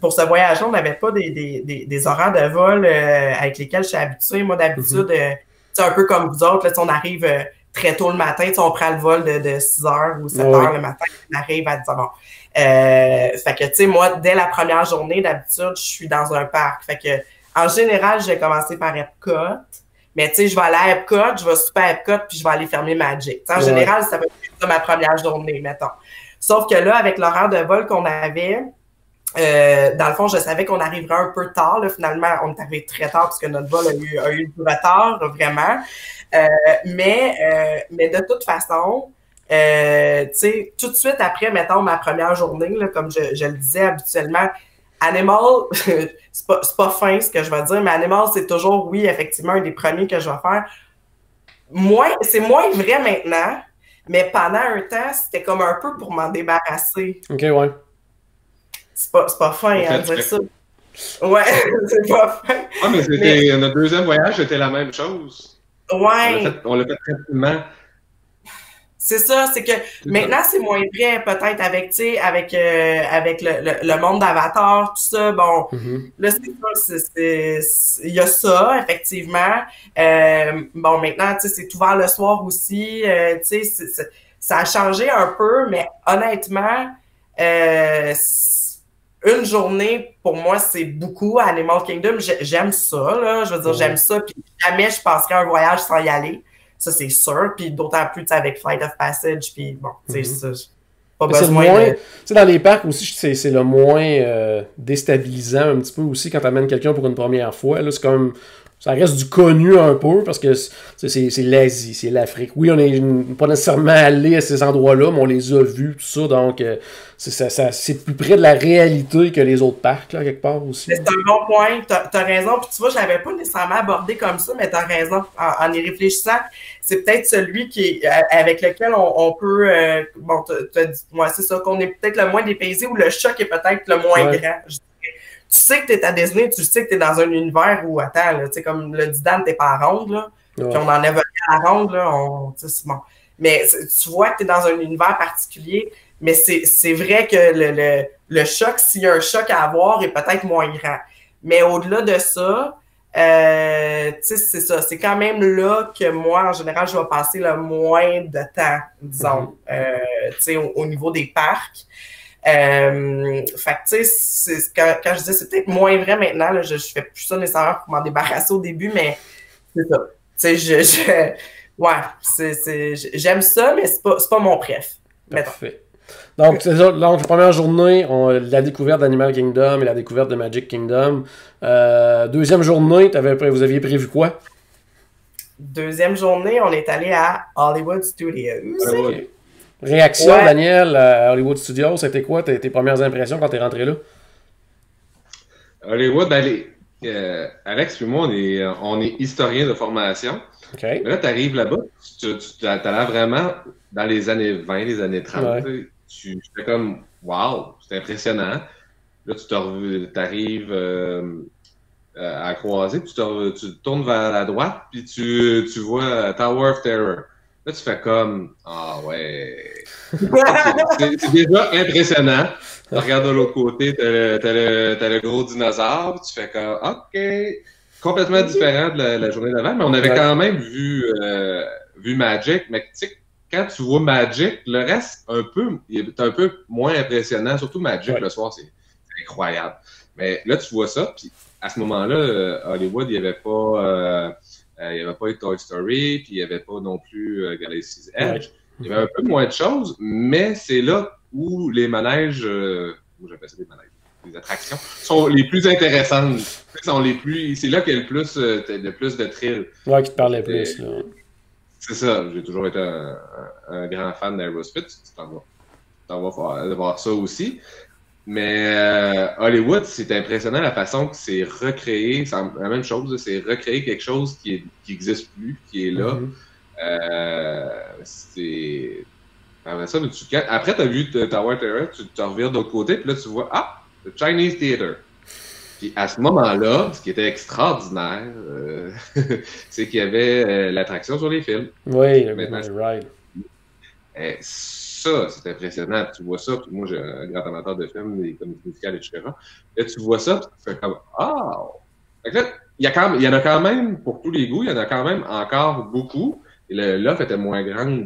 pour ce voyage-là, on n'avait pas des horaires de vol avec lesquels je suis habituée. Moi, d'habitude, c'est un peu comme vous autres, là, on arrive très tôt le matin, on prend le vol de 6 h ou 7 h le matin, on arrive à 10 h. Bon. Fait que, tu sais, moi, dès la première journée, d'habitude, je suis dans un parc. Fait que, en général, j'ai commencé par Epcot, Mais tu sais, je vais aller à Epcot, je vais super à Epcot, puis je vais aller fermer Magic. T'sais, en général, ça va être ça ma première journée, mettons. Sauf que là, avec l'horaire de vol qu'on avait, dans le fond, je savais qu'on arriverait un peu tard. Là. Finalement, on est arrivé très tard parce que notre vol a eu du retard, vraiment. Mais de toute façon, tu sais, tout de suite après, mettons, ma première journée, là, comme je le disais habituellement, Animal, c'est pas fin ce que je vais dire, mais Animal, c'est toujours, oui, effectivement, un des premiers que je vais faire. C'est moins vrai maintenant, mais pendant un temps, c'était comme un peu pour m'en débarrasser. OK, ouais. C'est pas fin, hein, dire ça. Ouais, c'est pas fin. Ah, mais c'était notre deuxième voyage, c'était la même chose. Ouais. On l'a fait très rapidement. C'est ça, c'est que maintenant, c'est moins vrai, peut-être, avec, tu sais, avec le monde d'Avatar, tout ça. Bon, là, c'est ça, il y a ça, effectivement. Bon, maintenant, tu sais, c'est ouvert le soir aussi. Tu sais, ça a changé un peu, mais honnêtement, une journée, pour moi, c'est beaucoup à Animal Kingdom. J'aime ça, là. Je veux dire, j'aime ça. Puis jamais je passerai un voyage sans y aller. Ça, c'est sûr. Puis d'autant plus, tu sais, avec Flight of Passage. Puis bon, tu sais, pas besoin de... Tu sais, dans les parcs aussi, c'est le moins déstabilisant un petit peu aussi quand tu amènes quelqu'un pour une première fois. Là, c'est comme... Ça reste du connu un peu parce que c'est l'Asie, c'est l'Afrique. Oui, on n'est pas nécessairement allé à ces endroits-là, mais on les a vus, tout ça. Donc, c'est plus près de la réalité que les autres parcs, là, quelque part aussi. C'est un bon point. T'as raison. Puis tu vois, je l'avais pas nécessairement abordé comme ça, mais t'as raison. En y réfléchissant, c'est peut-être celui avec lequel on peut... bon, t'as dit, moi, c'est ça, qu'on est peut-être le moins dépaysé ou le choc est peut-être le moins grand. Tu sais que t'es à Disney, tu sais que t'es dans un univers où, attends, tu sais, comme le dit Dan, t'es pas à ronde, là. Puis on en évolue à la ronde, là, c'est bon. Mais tu vois que t'es dans un univers particulier, mais c'est vrai que le choc, s'il y a un choc à avoir, est peut-être moins grand. Mais au-delà de ça, tu sais, c'est ça. C'est quand même là que moi, en général, je vais passer le moins de temps, disons, tu sais, au niveau des parcs. Fait que, tu sais, quand je dis c'est peut-être moins vrai maintenant, là, je fais plus ça nécessairement pour m'en débarrasser au début, mais c'est ça. Tu sais, ouais, j'aime ça, mais c'est pas mon préf. Parfait. Donc, c'est ça. Donc, la première journée, la découverte d'Animal Kingdom et la découverte de Magic Kingdom. Deuxième journée, vous aviez prévu quoi? Deuxième journée, on est allé à Hollywood Studios. Okay. Réaction, Daniel, à Hollywood Studios, c'était quoi tes premières impressions quand t'es rentré là? Hollywood, Alex et moi, on est historiens de formation. Okay. Mais là, tu arrives là-bas, tu as l'air vraiment dans les années 20, les années 30. Ouais. Tu fais comme, wow, c'est impressionnant. Là, tu arrives à croiser, puis tu tournes vers la droite, puis tu vois Tower of Terror. Là, tu fais comme, ah ouais. C'est déjà impressionnant. Tu regardes de l'autre côté, t'as le gros dinosaure, tu fais comme, OK. Complètement différent de la journée d'avant, mais on avait quand même vu Magic. Mais tu sais, quand tu vois Magic, le reste, est un peu moins impressionnant. Surtout Magic, le soir, c'est incroyable. Mais là, tu vois ça, puis à ce moment-là, Hollywood, il n'y avait pas... il n'y avait pas eu Toy Story, puis il n'y avait pas non plus Galaxy's Edge. Il y avait un peu moins de choses, mais c'est là où les manèges, j'appelle ça des manèges, les attractions, sont les plus intéressantes. C'est là qu'il y a le plus de thrill. Ouais, qui te parlait plus. Là. C'est ça. J'ai toujours été un grand fan d'Aerosmith. Tu t'en vas voir ça aussi. Mais Hollywood, c'est impressionnant la façon que c'est recréé. C'est la même chose, c'est recréer quelque chose qui n'existe plus, qui est là. C'est... Après, tu as vu Tower Terror, tu te revires de l'autre côté, puis là, tu vois, le Chinese Theater. Puis à ce moment-là, ce qui était extraordinaire, c'est qu'il y avait l'attraction sur les films. Oui, le ride. Ça, c'est impressionnant. Tu vois ça, puis moi, j'ai un grand amateur de films, des comédies musicales, etc. Là, tu vois ça, puis tu fais comme, Fait que là, il y en a quand même, pour tous les goûts, il y en a quand même encore beaucoup. Et l'offre était moins grande,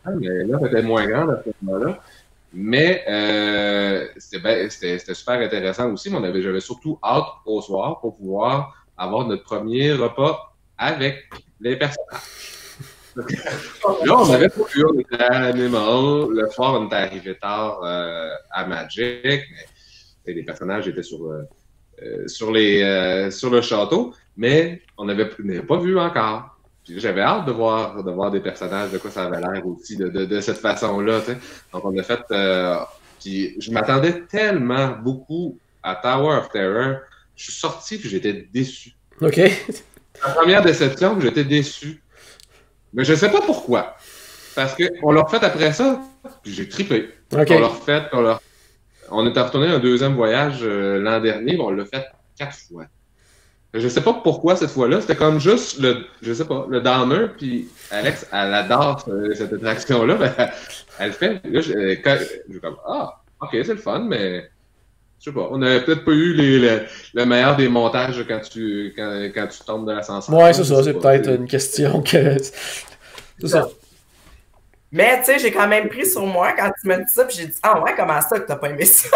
mais l'offre était moins grande à ce moment-là. Mais c'était super intéressant aussi, mais j'avais surtout hâte au soir pour pouvoir avoir notre premier repas avec les personnages. Là, on avait pas vu, on était à Animal. Le soir, on était arrivé tard à Magic. Mais les personnages étaient sur le château, mais on n'avait pas vu encore. J'avais hâte de voir des personnages, de quoi ça avait l'air aussi, de cette façon-là. T'sais. Donc, on a fait... puis je m'attendais tellement beaucoup à Tower of Terror. Je suis sorti puis j'étais déçu. OK. La première déception, j'étais déçu. Mais je sais pas pourquoi. Parce qu'on l'a refait après ça, puis j'ai trippé. Okay. On l'a refait, on est retourné un deuxième voyage l'an dernier, on l'a fait 4 fois. Je sais pas pourquoi cette fois-là, c'était comme juste le downer, puis Alex, elle adore cette attraction-là, ben, elle fait, là, j'ai comme, ok, c'est le fun, mais je sais pas, on n'avait peut-être pas eu le meilleur des montages quand tu tombes de l'ascenseur. Ouais, c'est ça, c'est peut-être une question que... C'est ça. Mais, tu sais, j'ai quand même pris sur moi quand tu m'as dit ça, puis j'ai dit, ouais, comment ça que t'as pas aimé ça?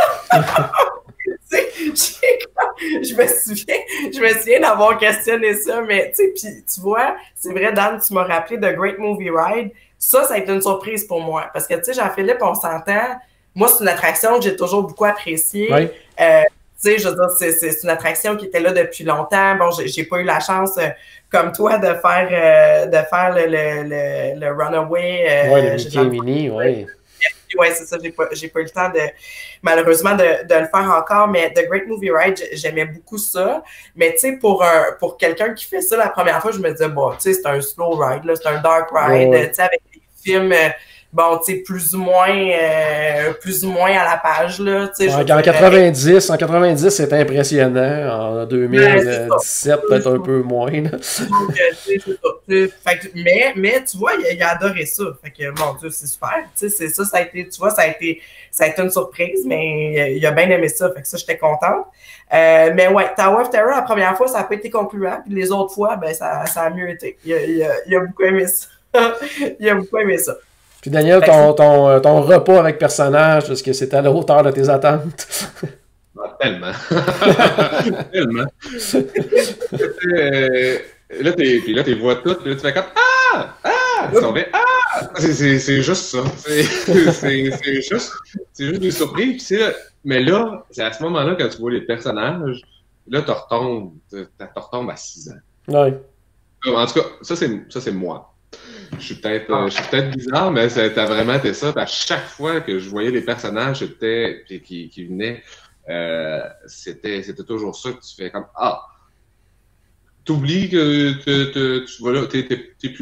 Je me souviens d'avoir questionné ça, mais, tu sais, puis tu vois, c'est vrai, Dan, tu m'as rappelé The Great Movie Ride. Ça a été une surprise pour moi, parce que, tu sais, Jean-Philippe, on s'entend, moi, c'est une attraction que j'ai toujours beaucoup appréciée. Oui. Tu sais, je veux dire, c'est une attraction qui était là depuis longtemps. Bon, j'ai pas eu la chance, comme toi, de faire le Runaway. Oui, le Mickey Mini, oui. Oui, c'est ça, j'ai pas eu le temps malheureusement de le faire encore, mais The Great Movie Ride, j'aimais beaucoup ça. Mais tu sais, pour quelqu'un qui fait ça la première fois, je me disais, bon, tu sais, c'est un slow ride, là, c'est un dark ride, tu sais, avec des films, bon, tu sais, plus ou moins à la page, là, tu sais. En 90, c'était impressionnant. En 2017, peut-être un peu moins, là. Donc, c'est ça. Mais tu vois, il a adoré ça. Fait que, mon Dieu, c'est super. Tu sais, ça a été, tu vois, ça a été une surprise, mais il a bien aimé ça. Fait que ça, j'étais contente. Mais ouais, Tower of Terror, la première fois, ça n'a pas été concluant. Puis les autres fois, ben, ça a mieux été. Il a beaucoup aimé ça. Il a beaucoup aimé ça. Puis Daniel, ton repas avec personnage, est-ce que c'était à la hauteur de tes attentes? Tellement. Tellement. Là, tu vois tout, là, tu fais comme c'est juste ça. C'est juste des surprises. Mais là, c'est à ce moment-là, quand tu vois les personnages, là, tu retombes à 6 ans. Ouais. En tout cas, ça, c'est moi. Je suis peut-être bizarre, mais t'as vraiment été ça. À chaque fois que je voyais les personnages qui venaient, c'était toujours ça que tu fais comme t'oublies que tu vas là,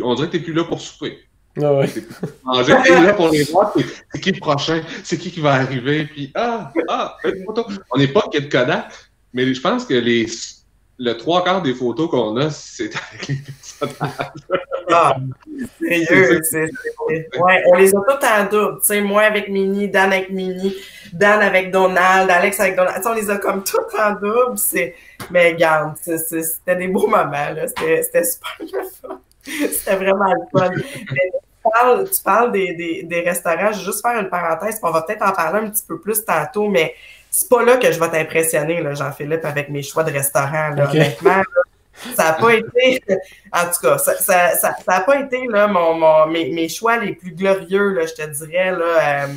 on dirait que t'es plus là pour souper. Ah ouais. T'es là pour les voir, c'est qui le prochain, c'est qui va arriver, puis on n'est pas quel Kodak, mais je pense que le 3/4 des photos qu'on a, c'est avec les personnages. Sérieux, ouais, on les a tous en double. Tu sais, moi avec Minnie, Dan avec Minnie, Dan avec Donald, Alex avec Donald. Tu sais, on les a comme tous en double. Mais regarde, c'était des beaux moments, là. C'était super le fun. C'était vraiment le fun. Mais tu parles des restaurants. Je vais juste faire une parenthèse, puis on va peut-être en parler un petit peu plus tantôt, mais c'est pas là que je vais t'impressionner, là, Jean-Philippe, avec mes choix de restaurants. Là, okay. Honnêtement, là, ça n'a pas été, en tout cas, ça n'a pas été là, mes choix les plus glorieux, là, je te dirais. Là,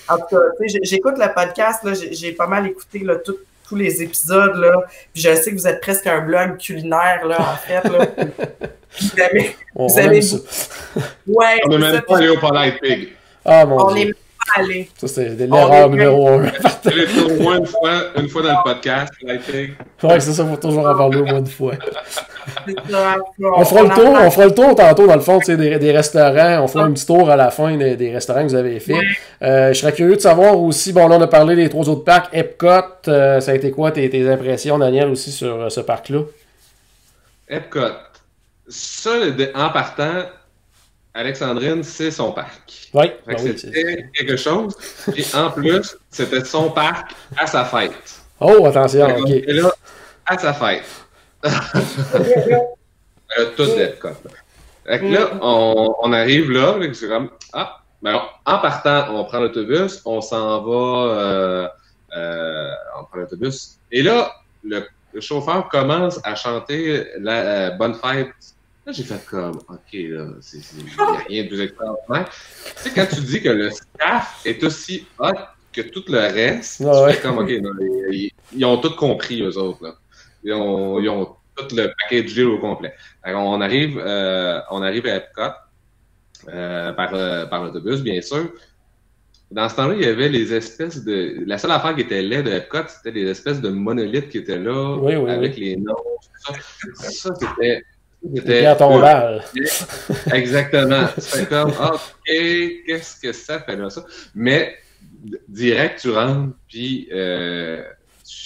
en tout cas, j'écoute le podcast, là, j'ai pas mal écouté là, tous les épisodes, là, puis je sais que vous êtes presque un blog culinaire, là, en fait. Là. Vous avez ouais, on n'est même pas allé au Polite Pig. Ah, mon on Dieu. Est même pas allé. Ça, c'est l'erreur numéro 1. J'ai été au moins une fois dans le podcast, Polite Pig. Ouais, c'est ça, il faut toujours en parler au moins une fois. On fera le tour tantôt, dans le fond, des restaurants. On fera un petit tour à la fin des restaurants que vous avez fait. Je serais curieux de savoir aussi, bon, là, on a parlé des 3 autres parcs. Epcot, ça a été quoi tes impressions, Daniel, aussi sur ce parc-là? Epcot. Ça, en partant, Alexandrine, c'est son parc. Oui, c'était quelque chose. Et en plus, c'était son parc à sa fête. Oh, attention, OK. Et là, à sa fête. Tout d'Epcot. Fait que là, on arrive là, c'est comme, ben, en partant, on prend l'autobus, on s'en va, on prend l'autobus. Et là, le chauffeur commence à chanter la Bonne Fête. Là, j'ai fait comme, OK, là, il n'y a rien de plus extraordinaire. Tu sais, quand tu dis que le staff est aussi hot que tout le reste, tu fais comme, OK, non, ils ont tout compris, eux autres, là. Ils ont tout le package deal au complet. Alors, on arrive à Epcot par l'autobus, bien sûr. Dans ce temps-là, il y avait les espèces de... La seule affaire qui était laide de Epcot, c'était des espèces de monolithes qui étaient là, avec les noms. Ça, c'était... Pierre tombale. Exactement. C'était comme, OK, qu'est-ce que ça fait là, ça? Mais, direct, tu rentres, puis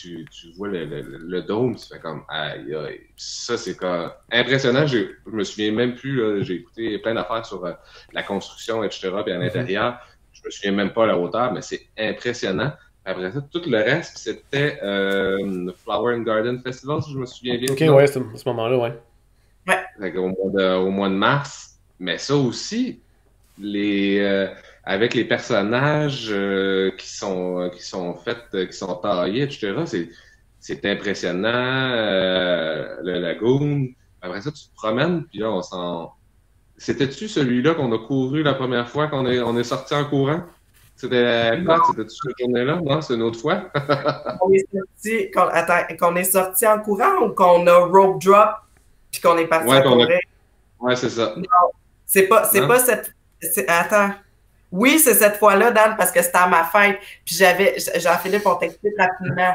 tu vois le dôme, tu fais comme, aïe, aïe. Ça, c'est comme impressionnant. Je me souviens même plus, là, j'ai écouté plein d'affaires sur la construction, etc., puis à l'intérieur. Je me souviens même pas à la hauteur, mais c'est impressionnant. Après ça, tout le reste, c'était Flower and Garden Festival, si je me souviens bien. OK, ouais, c'est à ce moment-là, ouais. Ouais. Au mois de mars. Mais ça aussi, avec les personnages qui sont taillés, etc., c'est impressionnant. Le lagoon. Après ça, tu te promènes, puis là, on s'en... C'était-tu celui-là qu'on a couru la première fois qu'on est sorti en courant? C'était quoi? C'était-tu cette journée-là? Non, c'est une autre fois? Qu'on est sorti en courant ou qu'on a rope drop puis qu'on est parti à courir? Ouais, c'est ça. Non, c'est pas cette... Attends. Oui, c'est cette fois-là, Dan, parce que c'était à ma fête. Puis Jean-Philippe, on t'explique rapidement.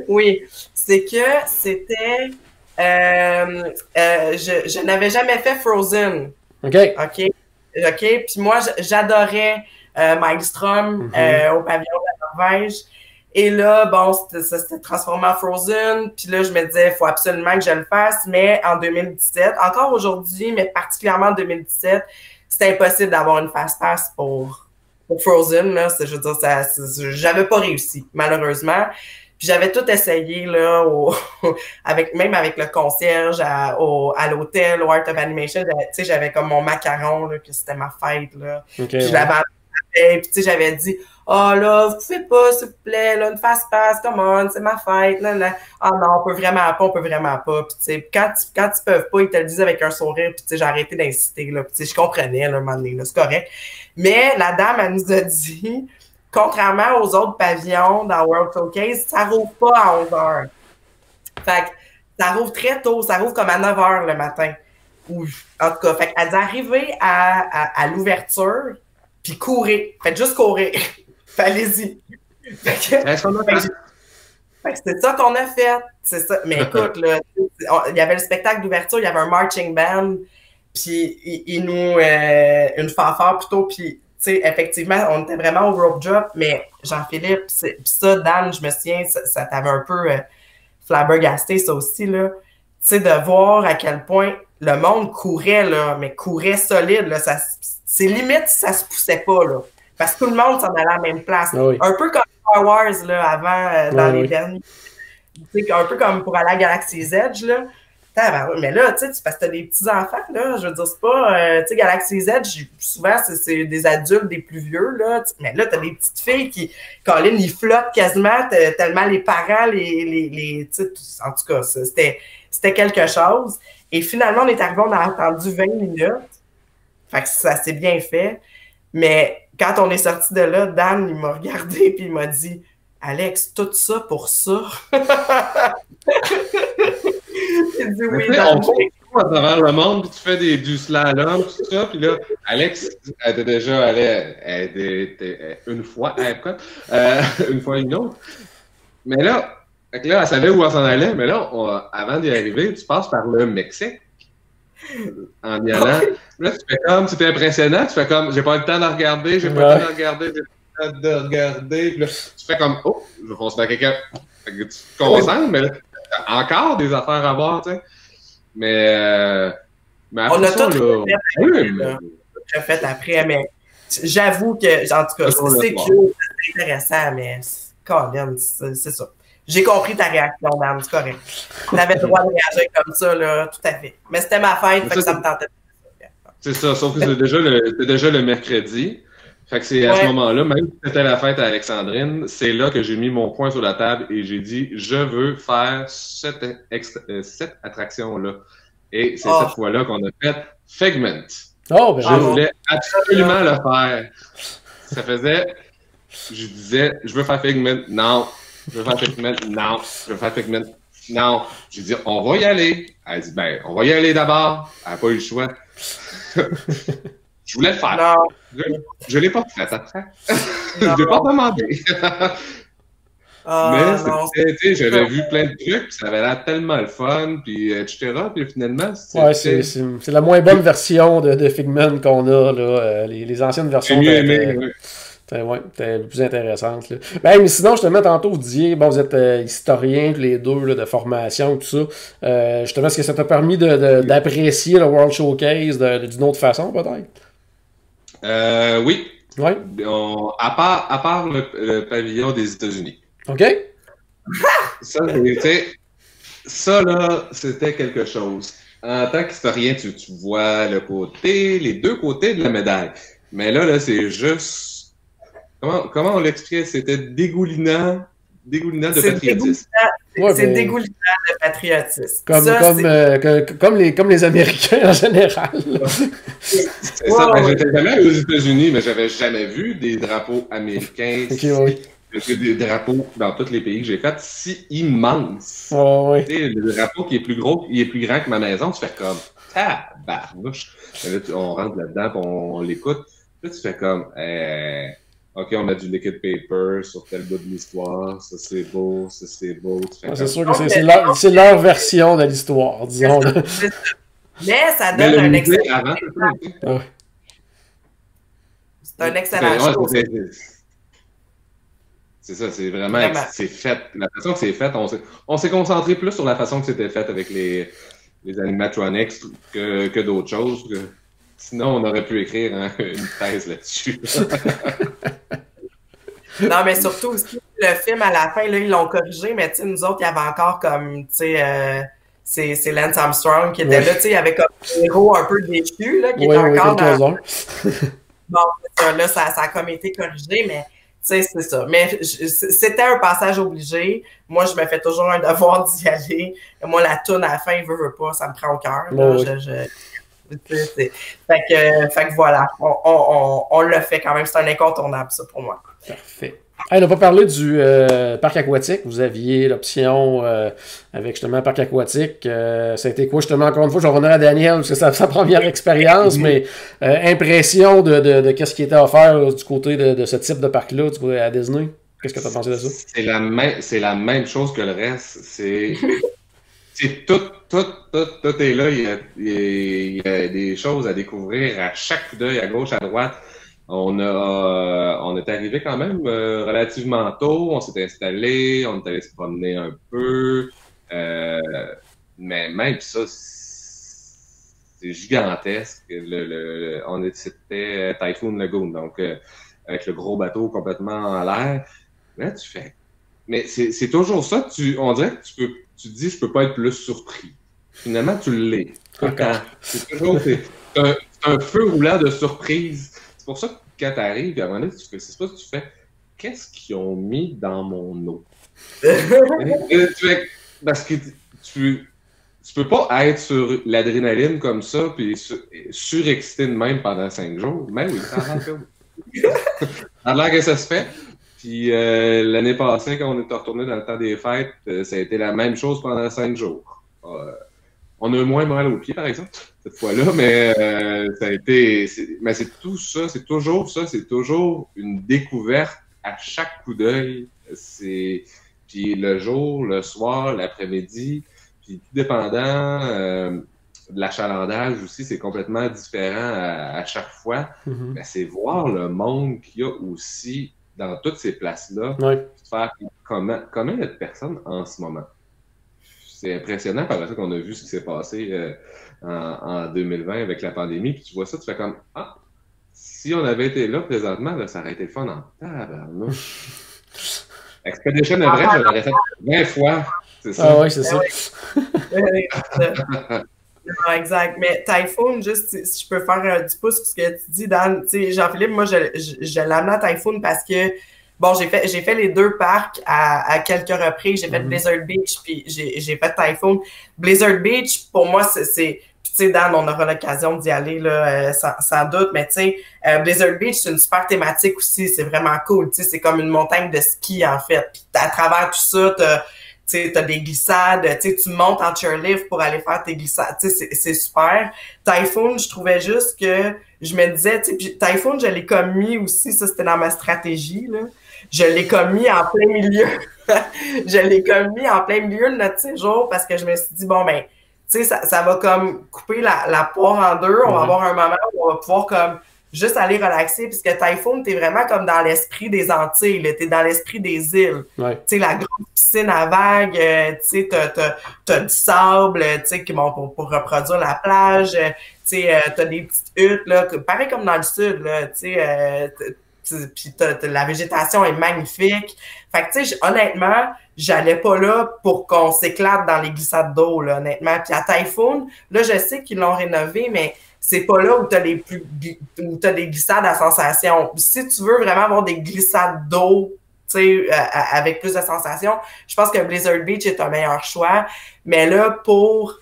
Oui, c'est que c'était... je n'avais jamais fait Frozen. OK. Puis moi, j'adorais Maelstrom au pavillon de la Norvège. Et là, bon, ça s'était transformé en Frozen. Puis là, je me disais, il faut absolument que je le fasse. Mais en 2017, encore aujourd'hui, mais particulièrement en 2017, c'était impossible d'avoir une fast-pass pour Frozen. Là. Je veux dire, j'avais pas réussi, malheureusement. Puis j'avais tout essayé, là, même avec le concierge à l'hôtel, au Art of Animation. Tu sais, j'avais comme mon macaron, là, que c'était ma fête, là. Okay, puis je l'avais puis tu sais, j'avais dit, là, vous pouvez pas, s'il vous plaît, là, une fast-pass, come on, c'est ma fête, là, là. Ah non, on peut vraiment pas. Puis tu sais, quand ils peuvent pas, ils te le disent avec un sourire, puis tu sais, j'ai arrêté d'insister, là. Puis tu sais, je comprenais, là, un moment donné, là, c'est correct. Mais la dame, elle nous a dit... Contrairement aux autres pavillons dans World Showcase, ça rouvre pas à 11 h. Fait que ça rouvre très tôt, ça rouvre comme à 9 h le matin. En tout cas, fait qu'elle dit arriver à l'ouverture, puis courez. Faites juste courir. Allez-y. Fait que c'est ça qu'on a fait. C'est ça. Mais écoute, là, il y avait le spectacle d'ouverture, il y avait un marching band, puis il nous... une fanfare plutôt, puis tu sais, effectivement, on était vraiment au rope drop, mais Jean-Philippe, puis ça, Dan, je me souviens, ça t'avait un peu flabbergasté, ça aussi, là. Tu sais, de voir à quel point le monde courait, là, mais courait solide, là. C'est limite, ça se poussait pas, là. Parce que tout le monde s'en allait à la même place. Oui. Un peu comme Star Wars, là, avant, dans les derniers. Tu sais, un peu comme pour aller à Galaxy's Edge, là. Mais là, tu sais, parce que t'as des petits-enfants, là, je veux dire, c'est pas... tu sais, Galaxy's Edge, souvent, c'est des adultes, des plus vieux, là. Mais là, t'as des petites filles qui, Colin, ils flottent quasiment, tellement les parents, tu sais, en tout cas, c'était quelque chose. Et finalement, on est arrivé, on a attendu 20 minutes. Fait que ça s'est bien fait. Mais quand on est sorti de là, Dan, il m'a regardé puis il m'a dit « Alex, tout ça pour ça? » J'ai dit oui. On court à travers le monde, puis tu fais du slalom, tout ça, puis là, Alex, elle était déjà allée une fois à Epcot, une fois une autre. Mais là, elle savait où elle s'en allait, mais là, avant d'y arriver, tu passes par le Mexique. En y allant. Là, tu fais comme, c'était impressionnant, tu fais comme, j'ai pas le temps de regarder, j'ai pas le temps de regarder, puis là, tu fais comme, oh, je vais foncer dans quelqu'un. Fait que tu te concentres, mais là, encore des affaires à voir, tu sais. Mais on a tout fait après, mais j'avoue que, en tout cas, c'est cute, c'est intéressant, mais Colin, c'est ça. J'ai compris ta réaction, Dan, c'est correct. Tu avais le droit de réagir comme ça, là, tout à fait. Mais c'était ma fête, fait que ça me tentait. C'est ça, sauf que c'est déjà le mercredi. Fait que c'est à ce moment-là, même si c'était la fête à Alexandrine, c'est là que j'ai mis mon poing sur la table et j'ai dit, je veux faire cette attraction-là. Et c'est cette fois-là qu'on a fait Figment. Oh, ben je voulais absolument le faire. Ça faisait, je disais, je veux faire Figment. Non. Je veux faire Figment. Non. Je veux faire Figment. Non. J'ai dit, on va y aller. Elle dit, ben, on va y aller d'abord. Elle n'a pas eu le choix. Je voulais le faire. Non. Je ne l'ai pas fait après. Je ne l'ai pas demandé. Mais j'avais vu plein de trucs, puis ça avait l'air tellement le fun, puis etc. Puis finalement, c'est la moins bonne version de Figment qu'on a. Là. Les anciennes versions étaient plus intéressantes. Là. Ben, mais sinon, justement, tantôt, vous disiez, bon, vous êtes historiens tous les deux là, de formation, tout ça. Justement, est-ce que ça t'a permis d'apprécier le World Showcase d'une autre façon, peut-être? Oui. Ouais. À part le pavillon des États-Unis. OK. Ça, là, c'était quelque chose. En tant qu'historien, tu vois les deux côtés de la médaille. Mais là, c'est juste... Comment on l'explique? C'était dégoulinant de patriotisme. C'est dégoulinant de patriotisme. Comme les Américains en général. C'est ça. J'étais jamais allé aux États-Unis, mais j'avais jamais vu des drapeaux américains. Des drapeaux dans tous les pays que j'ai fait si immenses. Oh, oui. Le drapeau qui est plus gros, il est plus grand que ma maison, tu fais comme tabarnouche. On rentre là-dedans, on l'écoute. Là, tu fais comme OK, on a du liquid paper sur tel bout de l'histoire, ça c'est beau, ça c'est beau. C'est sûr que c'est leur version de l'histoire, disons. Mais ça donne un excellent. C'est un excellent chose. C'est ça, c'est vraiment c'est fait. La façon que c'est fait, on s'est concentré plus sur la façon que c'était fait avec les animatronics que d'autres choses. Sinon, on aurait pu écrire une thèse là-dessus. Non, mais surtout aussi, le film, à la fin, là, ils l'ont corrigé, mais nous autres, il y avait encore comme, c'est Lance Armstrong qui était là, il y avait comme un héros un peu déchu, là, qui était encore dans... Bon, là, ça a comme été corrigé, mais... c'est ça. Mais c'était un passage obligé. Moi, je me fais toujours un devoir d'y aller. Moi, la toune à la fin, veut pas, ça me prend au cœur. Fait que voilà, on l'a fait quand même. C'est un incontournable, ça, pour moi. Parfait. On n'a pas parlé du parc aquatique. Vous aviez l'option avec justement parc aquatique. Ça a été quoi, justement, encore une fois, je vais revenir à Daniel, parce que c'est sa première expérience, mais impression de qu'est-ce qui était offert du côté de ce type de parc-là, du côté à Disney. Qu'est-ce que tu as pensé de ça? C'est la même chose que le reste. C'est tout est là. Il y a des choses à découvrir à chaque coup d'œil, à gauche, à droite. On est arrivé quand même relativement tôt. On s'est installé, on est allé se promener un peu. Mais même ça, c'est gigantesque. C'était Typhoon Lagoon, donc avec le gros bateau complètement en l'air. Là, tu fais. Mais c'est toujours ça. On dirait que tu te dis, je peux pas être plus surpris. Finalement, tu l'es. C'est toujours un feu roulant de surprise. C'est pour ça que quand tu arrives, à un moment donné, c'est ça que tu fais. Qu'est-ce qu'ils ont mis dans mon eau? Parce que tu peux pas être sur l'adrénaline comme ça, puis surexcité de même pendant 5 jours. Mais oui, ça a l'air que ça se fait. Puis l'année passée, quand on est retourné dans le temps des fêtes, ça a été la même chose pendant 5 jours. On a eu moins mal aux pieds, par exemple, cette fois-là, mais ça a été... Mais c'est tout ça, c'est toujours une découverte à chaque coup d'œil. Puis le jour, le soir, l'après-midi, puis tout dépendant de l'achalandage aussi, c'est complètement différent à chaque fois. Mm-hmm. Mais c'est voir le monde qu'il y a aussi dans toutes ces places-là, faire comment il y a de personnes en ce moment. C'est impressionnant par ça qu'on a vu ce qui s'est passé en 2020 avec la pandémie, puis tu vois ça, tu fais comme si on avait été là présentement, là, ça aurait été le fun en tabarnouche. Expedition Everest, je l'aurais fait 20 fois. C'est ça. Ah oui, c'est ça. Non, exact. Mais Typhoon, juste si je peux faire du pouce sur ce que tu dis, Dan, tu sais, Jean-Philippe, moi, je l'amène à Typhoon parce que, bon, j'ai fait les deux parcs à quelques reprises. J'ai fait Blizzard Beach, puis j'ai fait Typhoon. Blizzard Beach, pour moi, c'est puis, tu sais, Dan, on aura l'occasion d'y aller, là, sans doute, mais tu sais, Blizzard Beach, c'est une super thématique aussi. C'est vraiment cool. Tu sais, c'est comme une montagne de ski, en fait. Puis, à travers tout ça, t'as des glissades, tu montes en chairlift pour aller faire tes glissades, c'est super. Typhoon, je trouvais juste que je me disais, puis Typhoon, je l'ai commis aussi, ça c'était dans ma stratégie, là. Je l'ai commis en plein milieu. Je l'ai commis en plein milieu de notre séjour parce que je me suis dit, bon, ben, tu sais, ça va comme couper la poire en deux. On va avoir un moment où on va pouvoir comme juste aller relaxer, puisque Typhoon, t'es vraiment comme dans l'esprit des Antilles, t'es dans l'esprit des îles. Ouais. Tu sais, la grande piscine à vagues, tu sais, t'as du sable, tu sais, bon, pour reproduire la plage, tu sais, t'as des petites huttes, là, pareil comme dans le sud, là, tu sais, puis la végétation est magnifique. Fait que, tu sais, honnêtement, j'allais pas là pour qu'on s'éclate dans les glissades d'eau, là, honnêtement. Puis à Typhoon, là, je sais qu'ils l'ont rénové, mais c'est pas là où t'as des glissades à sensation. Si tu veux vraiment avoir des glissades d'eau, tu sais, avec plus de sensations, je pense que Blizzard Beach est un meilleur choix. Mais là, pour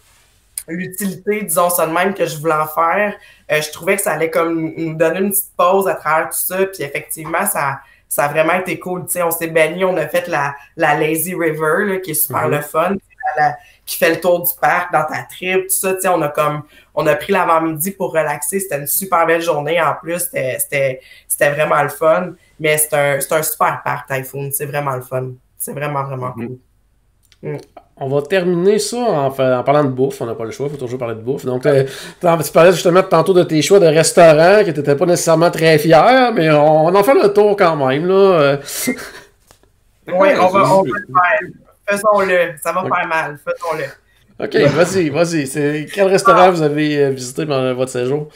l'utilité, disons ça de même, que je voulais en faire, je trouvais que ça allait comme nous donner une petite pause à travers tout ça. Puis effectivement, ça a vraiment été cool. Tu sais, on s'est baigné, on a fait la Lazy River, là, qui est super le fun, qui fait le tour du parc dans ta trip, tout ça. Tu sais, on a pris l'avant-midi pour relaxer. C'était une super belle journée en plus. C'était vraiment le fun. Mais c'est un super parc, Typhoon. C'est vraiment le fun. C'est vraiment, vraiment cool. On va terminer ça en parlant de bouffe. On n'a pas le choix, il faut toujours parler de bouffe. Donc, tu parlais justement tantôt de tes choix de restaurant, que tu n'étais pas nécessairement très fier, mais on en fait le tour quand même, là. Oui, on va le faire. Faisons-le. Ça va faire mal. Faisons-le. OK, vas-y. Quel restaurant vous avez visité pendant votre séjour?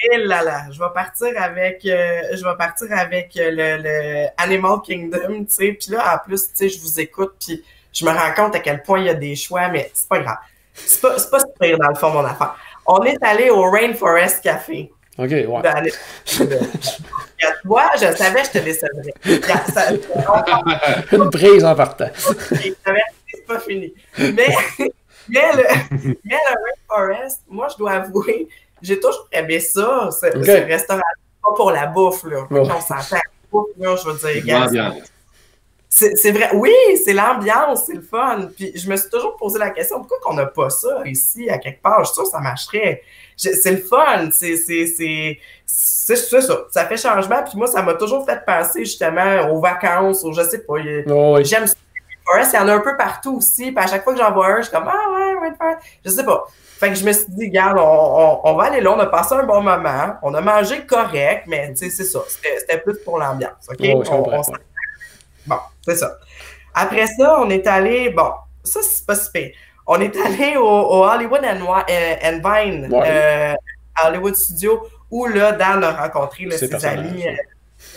Et là là, je vais partir avec le Animal Kingdom, tu sais. Puis là, en plus, tu sais, je vous écoute, puis je me rends compte à quel point il y a des choix, mais c'est pas grave. C'est pas si pire dans le fond, mon affaire. On est allé au Rainforest Café. OK, ouais. Toi, je savais que je te décevrais. Une prise en partant. C'est pas fini. Mais le Rainforest, moi, je dois avouer, j'ai toujours aimé ça, ce restaurant. Pas pour la bouffe, là. Ouais. On s'entend. Là, je veux dire, regarde. C'est vrai, oui, c'est l'ambiance, c'est le fun. Puis je me suis toujours posé la question, pourquoi qu'on n'a pas ça ici, à quelque part? Je suis sûre que ça marcherait. C'est le fun, c'est ça. Ça fait changement, puis moi, ça m'a toujours fait penser justement aux vacances, aux je sais pas. J'aime ça. Il y en a un peu partout aussi, puis à chaque fois que j'en vois un, je suis comme, je sais pas. Fait que je me suis dit, regarde, on va aller là, on a passé un bon moment, on a mangé correct, mais tu sais, c'est ça, c'était plus pour l'ambiance, OK? Bon, c'est ça. Après ça, on est allé, bon, ça, c'est pas si pire. On est allé au Hollywood and Vine, à Hollywood Studio, où là, Dan a rencontré là, ses amis.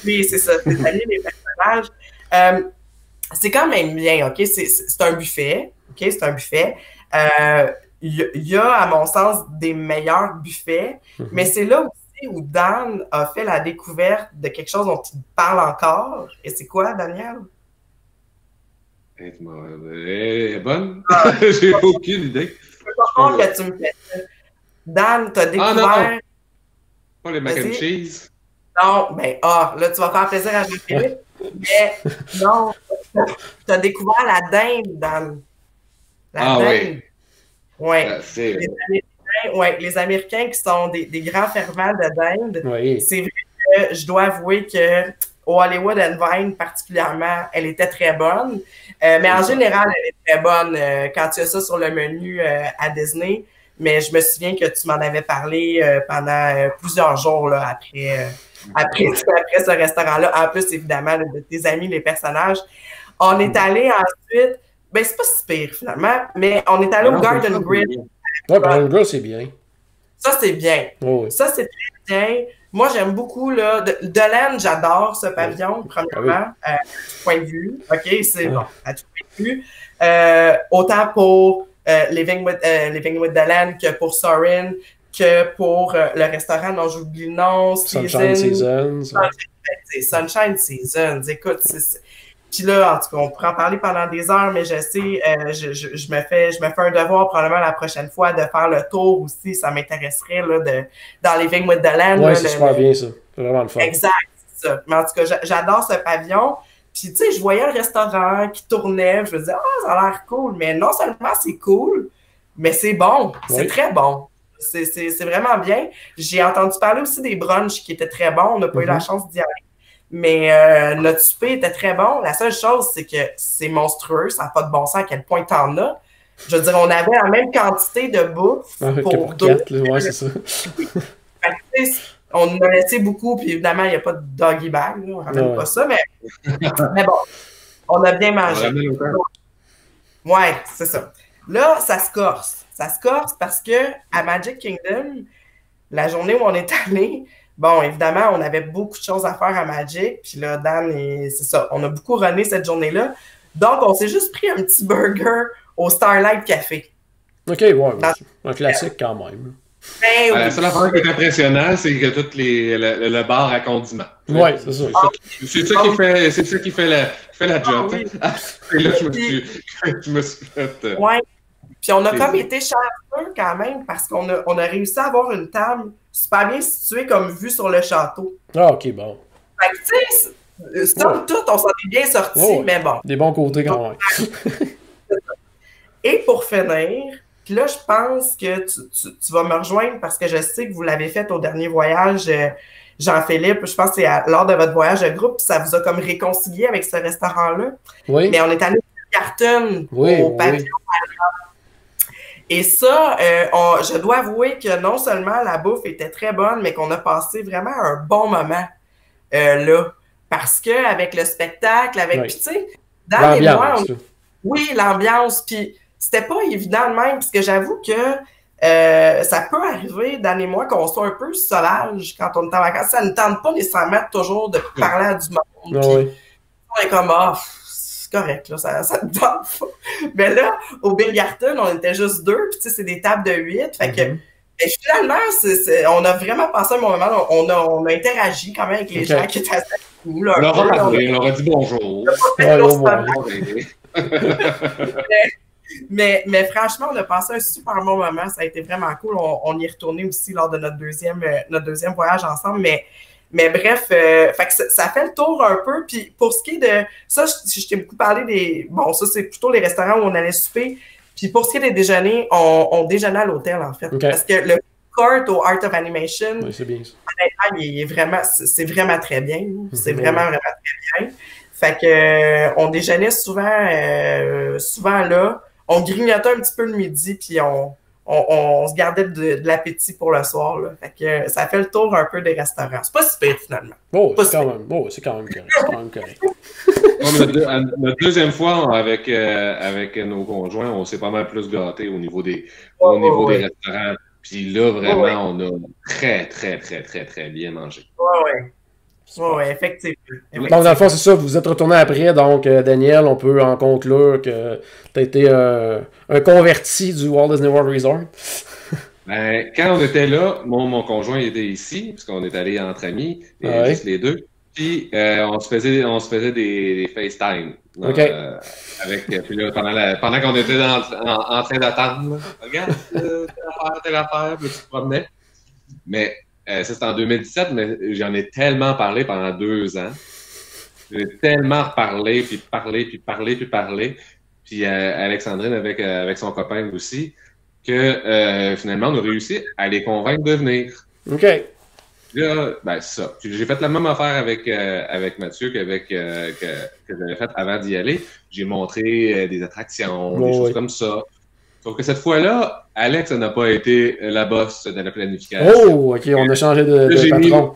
Oui, c'est ça, ses amis, les personnages. C'est quand même bien, OK? C'est un buffet, OK? C'est un buffet. Il y a, à mon sens, des meilleurs buffets, mais c'est là aussi où Dan a fait la découverte de quelque chose dont il parle encore. Et c'est quoi, Daniel? Elle est bonne? J'ai aucune idée. Je peux pas croire que tu me fais ça. Dan, t'as découvert... non! Pas les mac and cheese? Non, ben, là, tu vas faire plaisir à Jean-Philippe. Mais non, t'as découvert la dinde, Dan. La dinde. Oui. Les Américains qui sont des grands fervents de dinde. Oui. C'est vrai que je dois avouer que au Hollywood and Vine particulièrement, elle était très bonne. Mais en général, elle est très bonne quand tu as ça sur le menu à Disney. Mais je me souviens que tu m'en avais parlé pendant plusieurs jours là, après ce restaurant-là. En plus, évidemment, de tes amis, les personnages. On est allé ensuite... Ben, c'est pas si pire, finalement, mais on est allé au Garden Grill. Ouais, Garden Grill, c'est bien. Ça, c'est bien. Oh, oui. Ça, c'est très bien. Moi, j'aime beaucoup, là, DeLand, j'adore ce pavillon, premièrement, à tout point de vue. OK, c'est bon, à tout point de vue. Autant pour Living with the Land que pour Sorin, que pour le restaurant dont j'oublie le nom, Sunshine Seasons. Sunshine Seasons. Écoute, puis là, en tout cas, on pourrait en parler pendant des heures, mais je sais, je me fais un devoir probablement la prochaine fois de faire le tour aussi. Ça m'intéresserait là, dans Living with the Land. Oui, c'est super bien ça. C'est vraiment le fun. Exact, c'est ça. Mais en tout cas, j'adore ce pavillon. Puis, tu sais, je voyais le restaurant qui tournait. Je me disais, ça a l'air cool. Mais non seulement c'est cool, mais c'est bon. C'est très bon. C'est vraiment bien. J'ai entendu parler aussi des brunchs qui étaient très bons. On n'a pas eu la chance d'y aller. Mais notre souper était très bon. La seule chose, c'est que c'est monstrueux. Ça n'a pas de bon sens à quel point t'en as. Je veux dire, on avait la même quantité de bouffe pour deux. Ouais, c'est ça. On en a laissé beaucoup, puis évidemment, il n'y a pas de doggy bag. Là, on ne ramène pas ça, mais bon, on a bien mangé. Ouais, c'est ça. Là, ça se corse. Ça se corse parce que à Magic Kingdom, la journée où on est allé, bon, évidemment, on avait beaucoup de choses à faire à Magic. Puis là, Dan, c'est ça, on a beaucoup runné cette journée-là. Donc, on s'est juste pris un petit burger au Starlight Café. OK, ouais, un classique quand même. Ben, oui. La seule affaire qui est impressionnante, c'est que tout le bar à condiments. Oui, c'est ça. C'est ça qui fait la job. Oui. Et là, je me suis fait... Ouais. Puis on a comme été chanceux quand même parce qu'on a réussi à avoir une table super bien située comme vue sur le château. Ah, OK, bon. Fait que tu sais, somme toute, on s'en est bien sortis, mais bon. Des bons côtés quand même. Et pour finir, puis là, je pense que tu vas me rejoindre parce que je sais que vous l'avez fait au dernier voyage, Jean-Philippe. Je pense que c'est lors de votre voyage de groupe, puis ça vous a comme réconcilié avec ce restaurant-là. Oui. Mais on est allé à Carton au pavillon. Et ça, je dois avouer que non seulement la bouffe était très bonne, mais qu'on a passé vraiment un bon moment là. Parce qu'avec le spectacle, puis tu sais, dans les mois, oui, l'ambiance, puis c'était pas évident de même, parce que j'avoue que ça peut arriver dans les mois qu'on soit un peu sauvage quand on est en vacances. Ça ne tente pas nécessairement toujours de parler à du monde. Puis on est comme, c'est correct, là, ça te tente pas. Mais là, au Biergarten, on était juste deux, puis tu sais, c'est des tables de 8. Fait que finalement, on a vraiment passé un bon moment. On a interagi quand même avec les gens qui étaient assis. On leur a dit bonjour. Mais franchement, on a passé un super bon moment. Ça a été vraiment cool. On y est retourné aussi lors de notre deuxième voyage ensemble. Mais bref, fait que ça fait le tour un peu. Puis pour ce qui est de... Ça, je t'ai beaucoup parlé des... Bon, ça, c'est plutôt les restaurants où on allait souper. Puis pour ce qui est des déjeuners, on déjeunait à l'hôtel, en fait. Okay. Parce que le court au Art of Animation, c'est bien ça. Il est vraiment... C'est vraiment très bien. C'est vraiment très bien. Fait que on déjeunait souvent là. On grignotait un petit peu le midi, puis on se gardait de l'appétit pour le soir. Là. Fait que ça fait le tour un peu des restaurants. C'est pas si pire, finalement. C'est quand même correct. Notre deuxième fois, avec nos conjoints, on s'est pas mal plus gâtés au niveau des restaurants. Puis là, vraiment, on a très, très, très, très, très bien mangé. Oui, effectivement. Donc, dans le fond, c'est ça, vous êtes retourné après. Donc, Daniel, on peut en conclure que tu as été un converti du Walt Disney World Resort. Ben, quand on était là, mon conjoint était ici, parce qu'on est allé entre amis, juste les deux. Puis, on se faisait des FaceTime. Puis là, pendant qu'on était en train d'attendre, regarde, telle affaire, puis tu te promenais. Mais ça, c'était en 2017, mais j'en ai tellement parlé pendant 2 ans. J'ai tellement reparlé, puis parlé. Puis Alexandrine avec son copain aussi, que finalement, on a réussi à les convaincre de venir. OK. Là, ben, c'est ça. Puis j'ai fait la même affaire avec Mathieu que j'avais fait avant d'y aller. J'ai montré des attractions, des choses comme ça. Sauf que cette fois-là, Alex n'a pas été la boss de la planification. Oh, OK, on a changé de patron.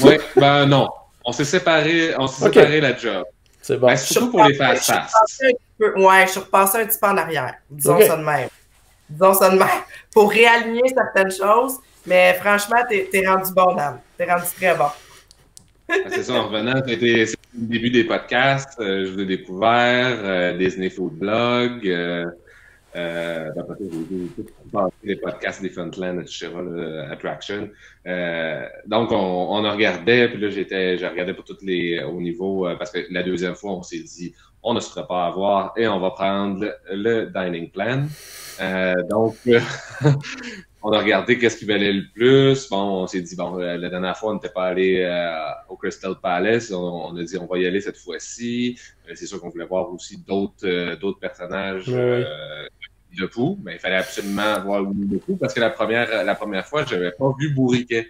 Oui, ben non. On s'est séparé la job. C'est bon. Ben, surtout pour les fast-pass. Ouais, je suis repassé un petit peu en arrière. Disons ça de même. Pour réaligner certaines choses. Mais franchement, t'es rendu bon, Dan. T'es rendu très bon. C'est ça, en revenant, c'était le début des podcasts. Je vous ai découvert Disney Food Blog. D'après ça, j'ai passé les podcasts des Frontland, etc., là, Attraction. Donc, on en regardait, puis là, je regardais pour toutes les au niveau, parce que la deuxième fois, on s'est dit, on ne se fera pas avoir et on va prendre le dining plan. Donc, on a regardé qu'est-ce qui valait le plus. Bon, on s'est dit, bon, la dernière fois, on n'était pas allé au Crystal Palace. On a dit, on va y aller cette fois-ci. C'est sûr qu'on voulait voir aussi d'autres personnages de Pooh. Mais il fallait absolument voir Winnie the Pooh parce que la première fois, je n'avais pas vu Bourriquet.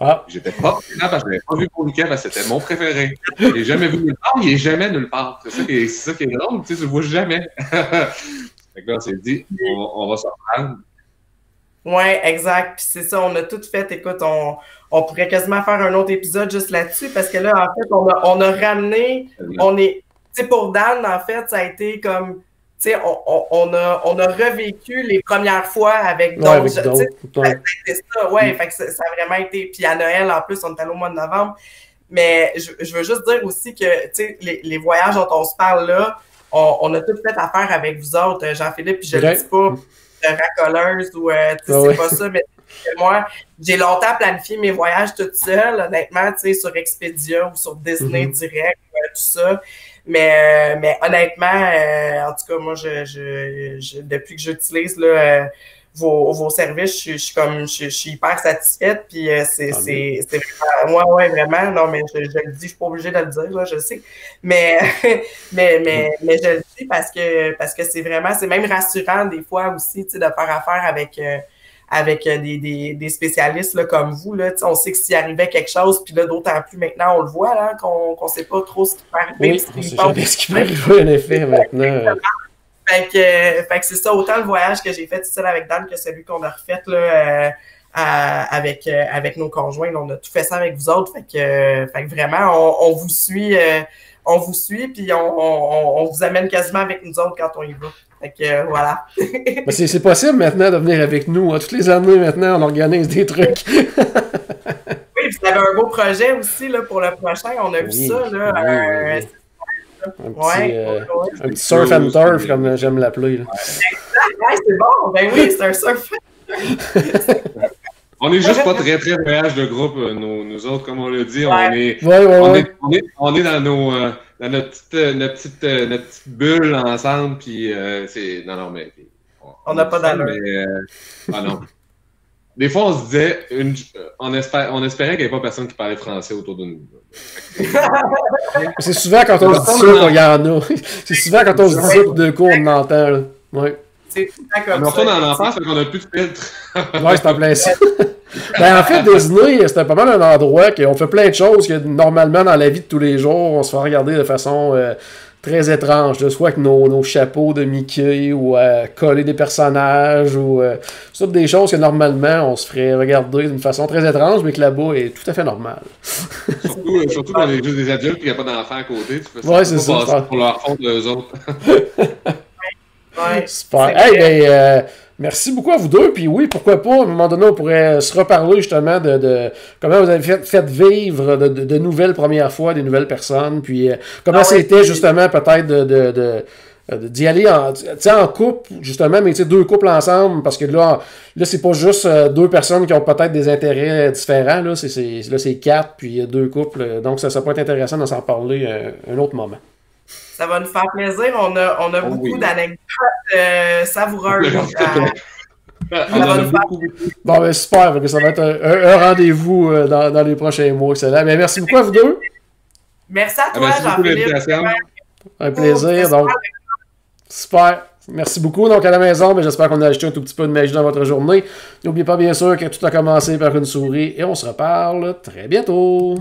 Ah. J'étais pas content parce que je n'avais pas vu Bourriquet parce que c'était mon préféré. Je l'ai jamais vu nulle part. Il est jamais nulle part. C'est ça qui est drôle. Tu sais, tu le vois jamais. Fait que là, on s'est dit, on va s'en prendre. Oui, exact. Puis c'est ça, on a tout fait. Écoute, on pourrait quasiment faire un autre épisode juste là-dessus parce que là, en fait, on a ramené, tu sais, pour Dan, en fait, ça a été comme, tu sais, on a revécu les premières fois avec d'autres. C'était ça, ouais, fait que ça a vraiment été. Puis à Noël, en plus, on est allé au mois de novembre. Mais je veux juste dire aussi que, tu sais, les voyages dont on se parle là, on a tout fait affaire avec vous autres, Jean-Philippe, puis je le dis pas de racoleuse ou tu sais, c'est pas ça, mais moi, j'ai longtemps planifié mes voyages toute seule, honnêtement, tu sais, sur Expedia ou sur Disney Direct, tout ça. Mais honnêtement, en tout cas, moi, depuis que j'utilise vos services, je suis hyper satisfaite, puis c'est vraiment, ouais, vraiment, non, mais je le dis, je suis pas obligée de le dire, là, je sais, mais je le dis parce que c'est vraiment, c'est même rassurant des fois aussi, tu sais, de faire affaire avec des spécialistes là, comme vous, là, on sait que s'il arrivait quelque chose, puis là, d'autant plus maintenant, on le voit, là, qu'on sait pas trop ce qui peut arriver. Oui, on sait jamais ce qui peut arriver, en effet, maintenant. Fait que c'est ça, autant le voyage que j'ai fait tout seul avec Dan que celui qu'on a refait là, avec nos conjoints. Là, on a tout fait ça avec vous autres. Fait que vraiment, on vous suit, puis on vous amène quasiment avec nous autres quand on y va. Fait que voilà. Mais c'est possible maintenant de venir avec nous. Hein. Toutes les années maintenant, on organise des trucs. Oui, vous avez un beau projet aussi là, pour le prochain. On a vu ça. Là, un petit surf and turf, comme j'aime l'appeler. Ouais, c'est bon. Ben oui, c'est un surf. On est juste pas très voyage de groupe, nous autres, comme on l'a dit. Ouais. On est dans notre petite bulle ensemble, puis c'est. Non, mais. On n'a pas d'allure. Ah non. Des fois, on se disait, on espérait qu'il n'y avait pas personne qui parlait français autour de nous. C'est souvent quand on se dit ça qu'il y en a. C'est souvent quand on se dit ça, de coup, on entend. Là. Ouais. C'est tout le temps comme ça. On retourne dans l'enfance, fait qu'on n'a plus de filtre. Ouais, c'est en plein ça. Ben, en fait, Disney, c'était pas mal un endroit qu'on fait plein de choses que normalement, dans la vie de tous les jours, on se fait regarder de façon très étrange, soit avec nos chapeaux de Mickey ou coller des personnages ou toutes des choses que normalement on se ferait regarder d'une façon très étrange, mais que là-bas est tout à fait normal. Surtout quand on est juste des adultes et qu'il n'y a pas d'enfants à côté. Tu fais ouais, c'est ça. Pour leur compte d'eux autres. Ouais, super. Hey, ben, merci beaucoup à vous deux. Puis oui, pourquoi pas, à un moment donné, on pourrait se reparler justement de comment vous avez fait vivre de nouvelles premières fois, des nouvelles personnes. Puis comment c'était justement peut-être d'y aller en couple, justement, mais deux couples ensemble, parce que là c'est pas juste deux personnes qui ont peut-être des intérêts différents. Là, c'est 4, puis 2 couples. Donc ça peut être intéressant de s'en parler un autre moment. Ça va nous faire plaisir. On a beaucoup d'anecdotes savoureuses. Bon, ben super. Ça va être un rendez-vous dans les prochains mois. Excellent. Mais merci beaucoup à vous deux. Merci à toi, Jean-Philippe. Un plaisir. Donc, super. Merci beaucoup. Donc, à la maison, j'espère qu'on a ajouté un tout petit peu de magie dans votre journée. N'oubliez pas, bien sûr, que tout a commencé par une souris et on se reparle très bientôt.